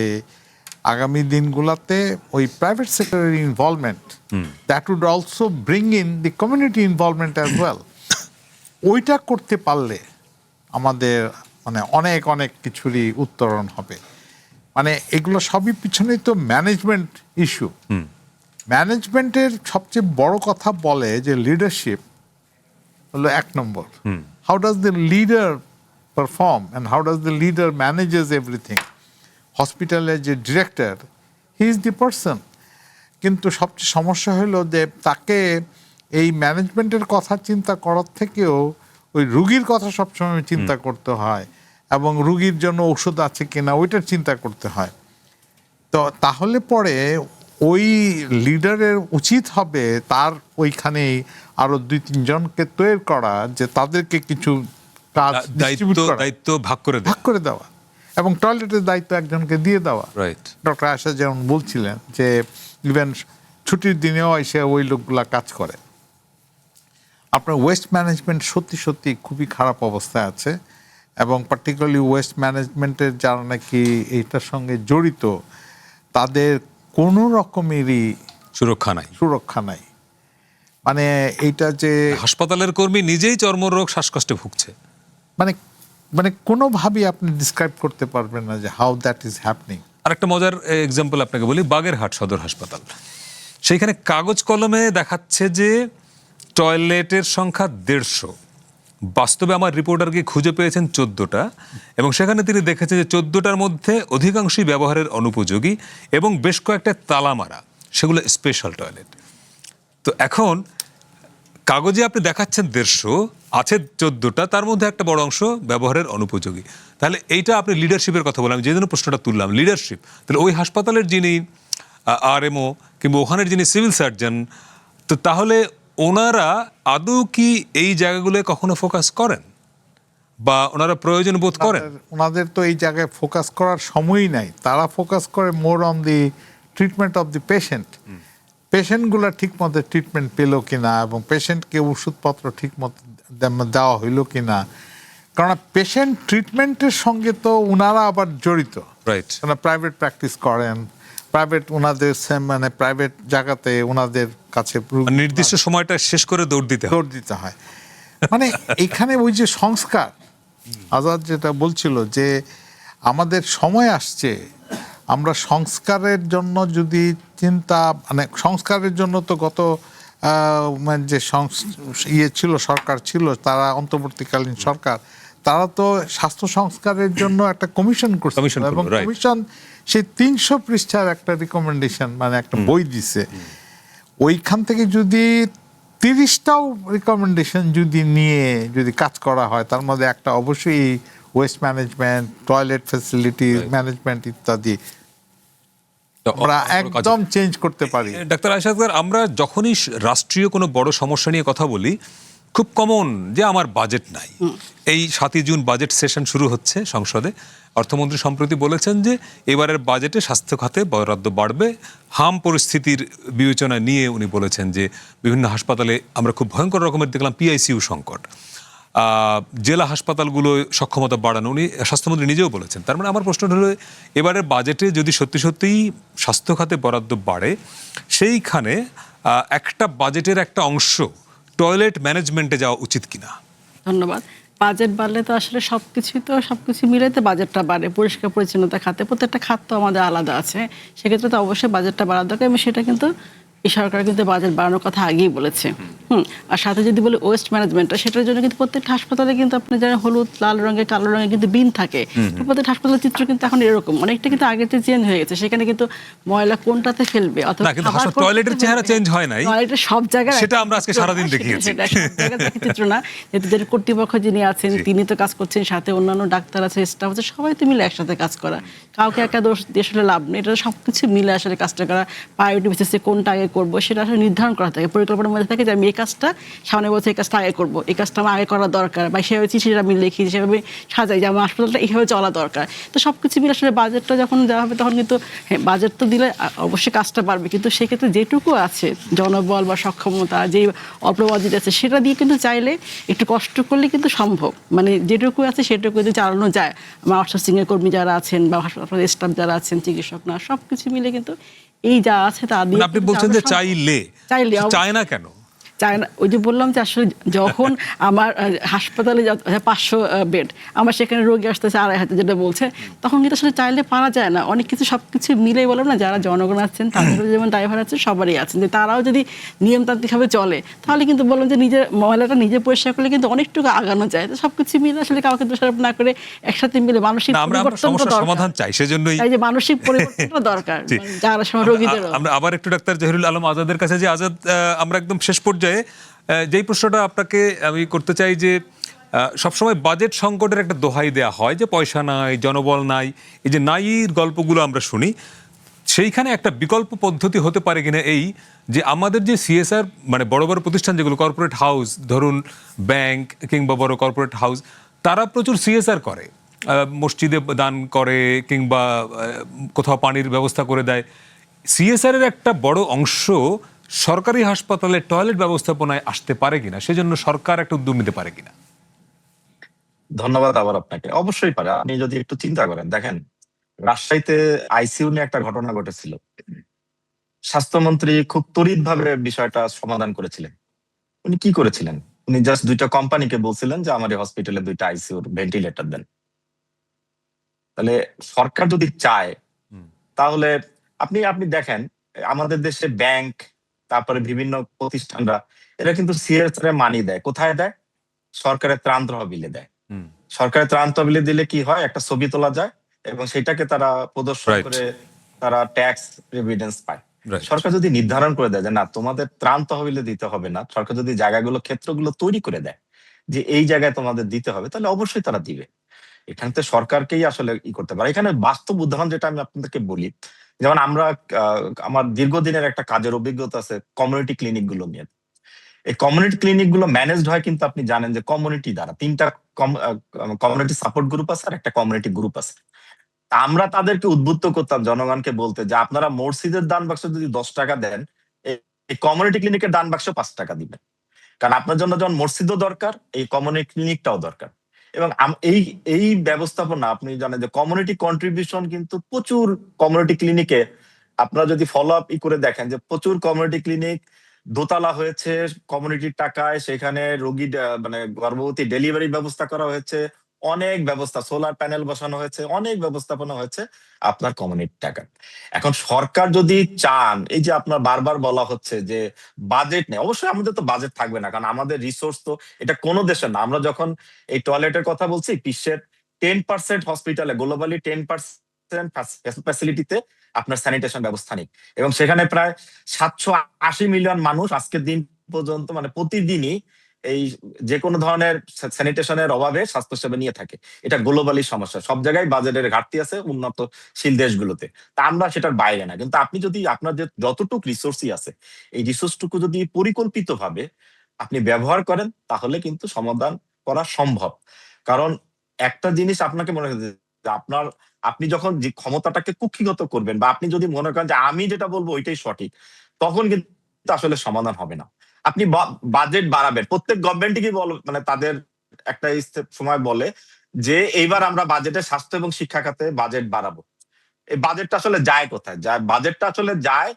আগামী দিনগুলোতে ওই প্রাইভেট সেক্টরের involvement, that would also bring in the community involvement as well. ওইটা করতে পারলে আমাদের মানে অনেক অনেক কিছুরই উত্তরণ হবে। মানে এগুলো সবই পিছনেই তো ম্যানেজমেন্ট ইস্যু। ম্যানেজমেন্টের সবচেয়ে বড় কথা বলে যে লিডারশিপ হলো 1 নম্বর। How does the leader perform and how does the leader manages everything. হসপিটালের যে director, he is the person. কিন্তু সবচেয়ে সমস্যা হলো যে তাকে এই ম্যানেজমেন্টের কথা চিন্তা করার থেকেও ওই রুগীর কথা সবসময় চিন্তা করতে হয়, এবং রুগীর জন্য ঔষধ আছে কিনা ওইটার চিন্তা করতে হয়। তো তাহলে পরে ওই লিডারের উচিত হবে তার ওইখানেই আরো 2-3 জনকে তৈরি করা, যে তাদেরকে কিছু কাজ দায়িত্ব ভাগ করে দেওয়া, এবং টয়লেটের দায়িত্ব একজনকে দিয়ে দেওয়া। রাইট। ডক্টর আশা যেমন বলছিলেন যে ইভেন ছুটির দিনেও এসে ওই লোকগুলা কাজ করে। আপনার ওয়েস্ট ম্যানেজমেন্ট সত্যি সত্যি খুবই খারাপ অবস্থায় আছে, এবং পার্টিকুলারলি ওয়েস্ট ম্যানেজমেন্টের যারা নাকি এইটার সঙ্গে জড়িত তাদের কোনো রকমেরই সুরক্ষা নাই। মানে এইটা যে হাসপাতালের কর্মী নিজেই চর্মরোগ শ্বাসকষ্টে ভুগছে, মানে মানে কোনোভাবেই আপনি ডিসক্রাইব করতে পারবেন না যে হাউ দ্যাট ইজ হ্যাপনিং। আরেকটা মজার এক্সাম্পল আপনাকে বলি, বাগেরহাট সদর হাসপাতাল। সেইখানে কাগজ কলমে দেখাচ্ছে যে টয়লেটের সংখ্যা 150, বাস্তবে আমার রিপোর্টার গিয়ে খুঁজে পেয়েছেন 14টা, এবং সেখানে তিনি দেখেছেন যে 14টার মধ্যে অধিকাংশই ব্যবহারের অনুপযোগী এবং বেশ কয়েকটা তালা মারা, সেগুলো স্পেশাল টয়লেট। তো এখন কাগজে আপনি দেখাচ্ছেন 150, আছে 14টা, তার মধ্যে একটা বড় অংশ ব্যবহারের অনুপযোগী। তাহলে এইটা আপনি লিডারশিপের কথা বললাম, যে জন্য প্রশ্নটা তুললাম, লিডারশিপ। তাহলে ওই হাসপাতালের যিনি আরএমও কিংবা ওখানের যিনি সিভিল সার্জন, তো তাহলে ওনারা আদৌ কি এই জায়গাগুলোয় কখনো ফোকাস করেন বা ওনারা প্রয়োজন বোধ করেন? ওনাদের তো এই জায়গায় ফোকাস করার সময়ই নাই। তারা ফোকাস করে more on the treatment of the patient. পেশেন্টগুলো ঠিক মতো ট্রিটমেন্ট পেলো কিনা, এবং পেশেন্টকে ওষুধপত্র ঠিক মতো দেওয়া হইলো কিনা। কারণ পেশেন্ট ট্রিটমেন্টের সঙ্গে তো ওনারা আবার জড়িত। রাইট। প্রাইভেট প্র্যাকটিস করেন, প্রাইভেট ওনাদের মানে প্রাইভেট জায়গাতে ওনাদের কাছে নির্দিষ্ট সময়টা শেষ করে দৌড় দিতে হয়। মানে এখানে ওই যে সংস্কার, আজাদ যেটা বলছিল যে আমাদের সময় আসছে, আমরা সংস্কারের জন্য যদি চিন্তা, মানে সংস্কারের জন্য তো গত মানে যে ছিল সরকার ছিল, তারা অন্তর্বর্তীকালীন সরকার, তারা তো স্বাস্থ্য সংস্কারের জন্য একটা কমিশন করছে, এবং কমিশন সেই 300 পৃষ্ঠার একটা রিকমেন্ডেশন, মানে একটা বই দিছে। ওইখান থেকে যদি 30টাও রিকমেন্ডেশন যদি নিয়ে যদি কাজ করা হয়, তার মধ্যে একটা অবশ্যই waste management, toilet facility management ইত্যাদি আমরা একদম চেঞ্জ করতে পারি। ডাক্তার আশাদ, আমরা যখনই রাষ্ট্রীয় কোনো বড় সমস্যা নিয়ে কথা বলি, খুব কমন যে আমার বাজেট নাই। এই 7ই জুন বাজেট সেশন শুরু হচ্ছে সংসদে। অর্থমন্ত্রী সম্প্রতি বলেছেন যে এবারের বাজেটে স্বাস্থ্য খাতে বরাদ্দ বাড়বে। হাম পরিস্থিতির বিবেচনা নিয়ে উনি বলেছেন যে বিভিন্ন হাসপাতালে আমরা খুব ভয়ঙ্কর রকমের দেখলাম পিআইসিইউ সংকট, জেলা হাসপাতালগুলো সক্ষমতা বাড়ানো, উনি স্বাস্থ্যমন্ত্রী নিজেও বলেছেন। তার মানে আমার প্রশ্ন হলো, এবারের বাজেটে যদি সত্যি সত্যিই স্বাস্থ্য খাতে বরাদ্দ বাড়ে, সেইখানে একটা বাজেটের একটা অংশ টয়লেট ম্যানেজমেন্টে যাওয়া উচিত কিনা? ধন্যবাদ। বাজেট বাড়লে তো আসলে সবকিছু মিলাইতে বাজেটটা বাড়ে। পরিষ্কার পরিচ্ছন্নতা খাতে প্রত্যেকটা খাত তো আমাদের আলাদা আছে, সেক্ষেত্রে তো অবশ্যই বাজেটটা বাড়ার দরকার, এবং সেটা কিন্তু এই সরকার কিন্তু বাজেট বাড়ানোর কথা আগেই বলেছে। আর সাথে যদি বলি ওয়েস্ট ম্যানেজমেন্টটা, সেটার জন্য কিন্তু প্রত্যেকটা হাসপাতালে কিন্তু আপনি জানেন হলুদ, লাল রঙের, কালো রঙের কিন্তু বিন থাকে। প্রত্যেকটা হাসপাতালের চিত্র কিন্তু এখন এরকম, অনেকটা কিন্তু আগের চেয়ে চেঞ্জ হয়ে গেছে। সেখানে কিন্তু ময়লা কোনটাতে ফেলবে, অথবা টয়লেটের চেহারা চেঞ্জ হয় নাই, টয়লেটের সব জায়গায় সেটা আমরা আজকে সারাদিন দেখিয়েছি। সেটা সব জায়গায় চিত্র না, যেহেতু কর্তৃপক্ষ যিনি আছেন তিনি তো কাজ করছেন, সাথে অন্যান্য ডাক্তার আছে, স্টাফ আছে, সবাই তো মিলে একসাথে কাজ করা। কাউকে একা দোষ দিয়ে আসলে লাভ নেই, এটা সবকিছু মিলে আসলে কাজটা করা, প্রায়োরিটি বেসিসে কোনটা আগে করব সেটা আসলে নির্ধারণ করা থাকে, পরিকল্পনার মধ্যে থাকে যে আমি এই কাজটা সামনের বছর এই কাজটা আগে করব, এই কাজটা আমার আগে করা দরকার, বা সেভাবে চিঠিটা আমি লিখি, সেভাবে সাজাই যে আমার হাসপাতালটা এইভাবে চলা দরকার। তো সব কিছু মিলে আসলে বাজেটটা যখন দেওয়া হবে তখন কিন্তু বাজেট তো দিলে অবশ্যই কাজটা বাড়বে, কিন্তু সেক্ষেত্রে যেটুকু আছে জনবল বা সক্ষমতা, যে অল্প বাজেট আছে সেটা দিয়ে কিন্তু চাইলে একটু কষ্ট করলে কিন্তু সম্ভব, মানে যেটুকু আছে সেটুকু যদি চালানো যায়। আমার আউটসোর্সিং এর কর্মী যারা আছেন বা হাসপাতালের স্টাফ যারা আছেন, চিকিৎসক না, সবকিছু মিলে কিন্তু এই যা আছে তা দিয়ে আপনি বলছেন যে চাইলে চায় না কেন? চায় না, ওই যে বললাম যে আসলে যখন আমার হাসপাতালে 500 বেড, আমার সেখানে রোগী আসতেছে 2,500 যেটা বলছে, তখন কিন্তু আসলে চাইলে পারা যায় না। অনেক কিছু সবকিছু মিলেই বললাম না, যারা জনগণ আছেন তাদেরও যেমন ড্রাইভার আছে সবারই আছেন, যে তারাও যদি নিয়মতান্ত্রিকভাবে চলে তাহলে কিন্তু বললাম যে নিজের মহিলাটা নিজে পরিষ্কার করলে কিন্তু অনেকটুকু আগানো যায়। তো সবকিছু মিলে আসলে কাউকে দোষারোপ না করে একসাথে মিলে মানসিক পরিবর্তন সমাধান চাই, সেজন্যই এই যে মানসিক পরিবর্তনটা দরকার, যারা সময় রোগীদের। আমরা আবার একটু ডাক্তার জহিরুল আলম আজাদের কাছে, যে আজাদ, আমরা একদম শেষ পর্যায়ে যেই প্রশ্নটা আপনাকে আমি করতে চাই, যে সবসময় বাজেট সংকটের একটা দোহাই দেয়া হয় যে পয়সা নাই, জনবল নাই, এই যে নাইর গল্পগুলো আমরা শুনি, সেইখানে একটা বিকল্প পদ্ধতি হতে পারে কিনা এই যে আমাদের যে সিএসআর মানে বড় বড় প্রতিষ্ঠান যেগুলো কর্পোরেট হাউস, ধরুন ব্যাংক কিংবা বড় কর্পোরেট হাউস, তারা প্রচুর সিএসআর করে, মসজিদে দান করে কিংবা কোথাও পানির ব্যবস্থা করে দেয়। সিএসআর এর একটা বড় অংশ সরকারি হাসপাতালে টয়লেট ব্যবস্থাপনায় আসতে পারে কিনা, সেজন্য সরকার একটা উদ্যোগ নিতে পারে কিনা? ধন্যবাদ আবার আপনাকে। অবশ্যই পারে। আপনি যদি একটু চিন্তা করেন, দেখেন রাজশাহীতে আইসিইউ নিয়ে একটা ঘটনা ঘটেছিল, স্বাস্থ্যমন্ত্রী খুব তড়িৎভাবে বিষয়টা সমাধান করেছিলেন। উনি কি করেছিলেন? উনি জাস্ট 2টা কোম্পানিকে বলছিলেন যে আমার এই হসপিটালে 2টা আইসিইউর ভেন্টিলেটর দেন। তাহলে সরকার যদি চায় তাহলে আপনি দেখেন আমাদের দেশে ব্যাংক, তারপরে বিভিন্ন প্রতিষ্ঠানরা, এরা কিন্তু সিএসআর এ মানি দেয়। কোথায় দেয়? সরকারের ত্রাণ তহবিলে দেয়। সরকারের ত্রাণ তহবিলে দিলে কি হয়, একটা ছবি তোলা যায় এবং সেটাকে তারা প্রদর্শন করে তারা ট্যাক্স রেভিডেন্স পায়। সরকার যদি নির্ধারণ করে দেয় যে না, তোমাদের ত্রাণ তহবিলে দিতে হবে না, সরকার যদি জায়গাগুলো, ক্ষেত্রগুলো তৈরি করে দেয় যে এই জায়গায় তোমাদের দিতে হবে, তাহলে অবশ্যই তারা দিবে। এখানে তো সরকারকেই আসলে করতে পারে। এখানে বাস্তব উদাহরণ যেটা আমি আপনাদেরকে বলি, যেমন আমরা আমার দীর্ঘদিনের একটা কাজের অভিজ্ঞতা আছে কমিউনিটি ক্লিনিক গুলো নিয়ে। এই কমিউনিটি ক্লিনিক গুলো ম্যানেজড হয় কিন্তু আপনি জানেন যে কমিউনিটি দ্বারা। 3টা কমিউনিটি সাপোর্ট গ্রুপ আছে আর একটা কমিউনিটি গ্রুপ আছে। আমরা তাদেরকে উদ্বুদ্ধ করতাম জনগণকে বলতে যে আপনারা মসজিদের দান বাক্স যদি 10 টাকা দেন, এই কমিউনিটি ক্লিনিকের দান বাক্স 5 টাকা দিবেন, কারণ আপনার জন্য যখন মসজিদও দরকার, এই কমিউনিটি ক্লিনিকটাও দরকার। এবং এই ব্যবস্থাপনা আপনি জানেন যে কমিউনিটি কন্ট্রিবিউশন কিন্তু প্রচুর কমিউনিটি ক্লিনিকে আপনারা যদি ফলো আপ করে দেখেন যে প্রচুর কমিউনিটি ক্লিনিক দোতলা হয়েছে কমিউনিটির টাকায়, সেখানে রোগী মানে গর্ভবতী ডেলিভারি ব্যবস্থা করা হয়েছে, অনেক ব্যবস্থা, সোলার প্যানেল বসানো হয়েছে, অনেক ব্যবস্থাপনা হয়েছে আপনার কমিউনিটির টাকা। এখন সরকার যদি চান, এই যে আপনার বারবার বলা হচ্ছে যে বাজেট নেই, অবশ্যই আমাদের তো বাজেট থাকবে না, কারণ আমাদের রিসোর্স তো এটা কোনো দেশে না। আমরা যখন এই টয়লেটের কথা বলছি, বিশ্বের 10% হসপিটালে, গ্লোবালি 10% ফ্যাসিলিটিতে আপনার স্যানিটেশন ব্যবস্থা নেই, এবং সেখানে প্রায় 780 মিলিয়ন মানুষ আজকের দিন পর্যন্ত, মানে প্রতিদিনই এই যে কোনো ধরনের স্যানিটেশনের অভাবে স্বাস্থ্যসেবা নিয়ে থাকে। এটা গ্লোবালি সমস্যা, সব জায়গায় বাজেটের ঘাটতি আছে উন্নতশীল দেশগুলোতে। তা আমরা সেটার বাইরে না, কিন্তু আপনি যদি আপনার যে যতটুকু রিসোর্সই আছে, এই রিসোর্সটুকু যদি পরিকল্পিতভাবে আপনি ব্যবহার করেন, তাহলে কিন্তু সমাধান করা সম্ভব। কারণ একটা জিনিস আপনাকে মনে রাখতে হবে, আপনি যখন যে ক্ষমতাটাকে কুক্ষিগত করবেন, বা আপনি যদি মনে করেন যে আমি যেটা বলবো ওইটাই সঠিক, তখন কিন্তু আসলে সমাধান হবে না। আপনি বাজেট বাড়াবেন, প্রত্যেক গভর্নমেন্টই মানে তাদের একটা সময় বলে যে এইবার আমরা বাজেটে স্বাস্থ্য এবং শিক্ষা খাতে বাজেট বাড়াবো। এই বাজেটটা আসলে যায় কোথায়? বাজেটটা আসলে যায়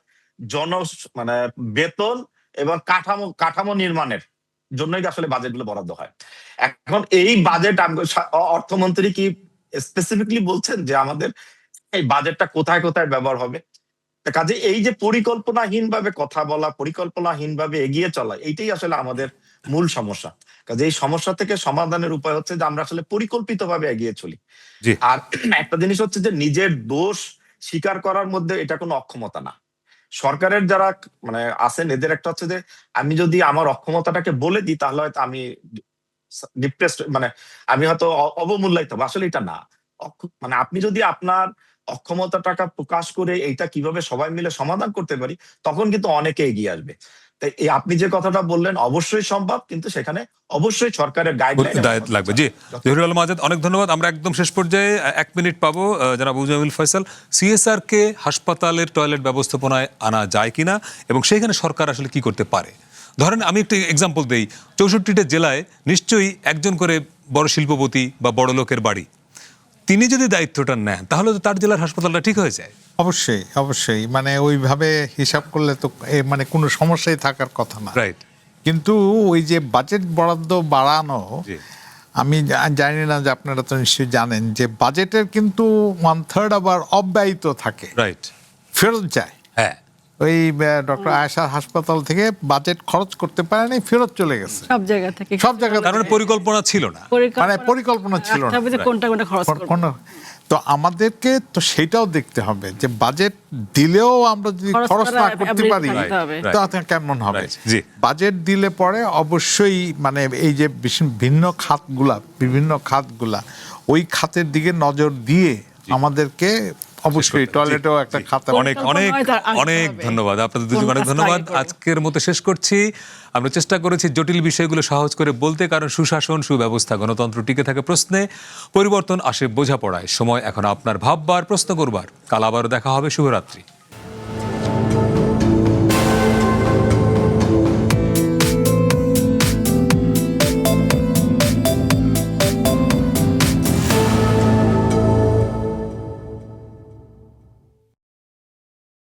মানে বেতন এবং কাঠামো নির্মাণের জন্যই আসলে বাজেটগুলো বরাদ্দ হয়। এখন এই বাজেট অর্থমন্ত্রী কি স্পেসিফিকলি বলছেন যে আমাদের এই বাজেটটা কোথায় কোথায় ব্যবহার হবে? কাজে এই যে পরিকল্পনাহীন ভাবে কথা বলা, পরিকল্পনাহীন ভাবে এগিয়ে চলা, এইটাই আসলে আমাদের মূল সমস্যা। কাজে এই সমস্যা থেকে সমাধানের উপায় হচ্ছে যে আমরা আসলে পরিকল্পিত ভাবে এগিয়ে চলি। আর একটা জিনিস হচ্ছে যে নিজের দোষ স্বীকার করার মধ্যে এটা কোনো অক্ষমতা না। সরকারের যারা মানে আছেন, এদের একটা হচ্ছে যে আমি যদি আমার অক্ষমতাটাকে বলে দিই, তাহলে হয়তো আমি ডিপ্রেসড, মানে আমি হয়তো অবমূল্যায়িত হবো। আসলে এটা না। মানে আপনি যদি আপনার অক্ষমতাটা প্রকাশ করে এইটা কিভাবে সবাই মিলে সমাধান করতে পারি, তখন কিন্তু অনেকে এগিয়ে আসবে। তাই এই আপনি যে কথাটা বললেন অবশ্যই সম্ভব, কিন্তু সেখানে অবশ্যই সরকারের গাইডলাইন দায়িত্ব লাগবে। জি, জহিরুল আলম আজাদ, অনেক ধন্যবাদ। আমরা একদম শেষ পর্যায়ে 1 মিনিট পাবো। জনাব মুজামিল ফয়সাল, সিএসআর কে হাসপাতালের টয়লেট ব্যবস্থাপনায় আনা যায় কিনা এবং সেইখানে সরকার আসলে কি করতে পারে? ধরেন আমি একটা এক্সাম্পল দেই, 64টা জেলায় নিশ্চয়ই একজন করে বড় শিল্পপতি বা বড় লোকের বাড়ি, তিনি যদি দায়িত্বটা নেন তাহলে তো তার জেলার হাসপাতালটা ঠিক হয়ে যায়। অবশ্যই অবশ্যই, মানে ওইভাবে হিসাব করলে তো মানে কোনো সমস্যাই থাকার কথা না। রাইট। কিন্তু ওই যে বাজেট বরাদ্দ বাড়ানো, আমি জানি না যে আপনারা তো নিশ্চয়ই জানেন যে বাজেটের কিন্তু 1/3 আবার অব্যয়িত থাকে, রাইট, ফেরত যায়। হ্যাঁ, ওই ডক্টর আয়েশার হাসপাতাল থেকে বাজেট খরচ করতে পারেনি, ফেরত চলে গেছে সব জায়গা থেকে, সব জায়গা, কারণ পরিকল্পনা ছিল না, মানে পরিকল্পনা ছিল না কোনটা কোনটা খরচ করব। তো আমাদেরকে তো সেটাও দেখতে হবে যে বাজেট দিলেও আমরা যদি খরচ না করতে পারি তাহলে কেমন হবে। বাজেট দিলে পরে অবশ্যই মানে এই যে ভিন্ন খাতগুলা ওই খাতের দিকে নজর দিয়ে আমাদেরকে অবশ্যই টয়লেটেও একটা খাতা। অনেক অনেক অনেক ধন্যবাদ আপনাদের দুজনকে, অনেক ধন্যবাদ। আজকের মতো শেষ করছি। আমরা চেষ্টা করেছি জটিল বিষয়গুলো সহজ করে বলতে, কারণ সুশাসন, সুব্যবস্থা, গণতন্ত্র টিকে থাকে প্রশ্নে, পরিবর্তন আসে বোঝাপড়ায়। সময় এখন আপনার ভাববার, প্রশ্ন করবার। কাল আবারও দেখা হবে। শুভরাত্রি।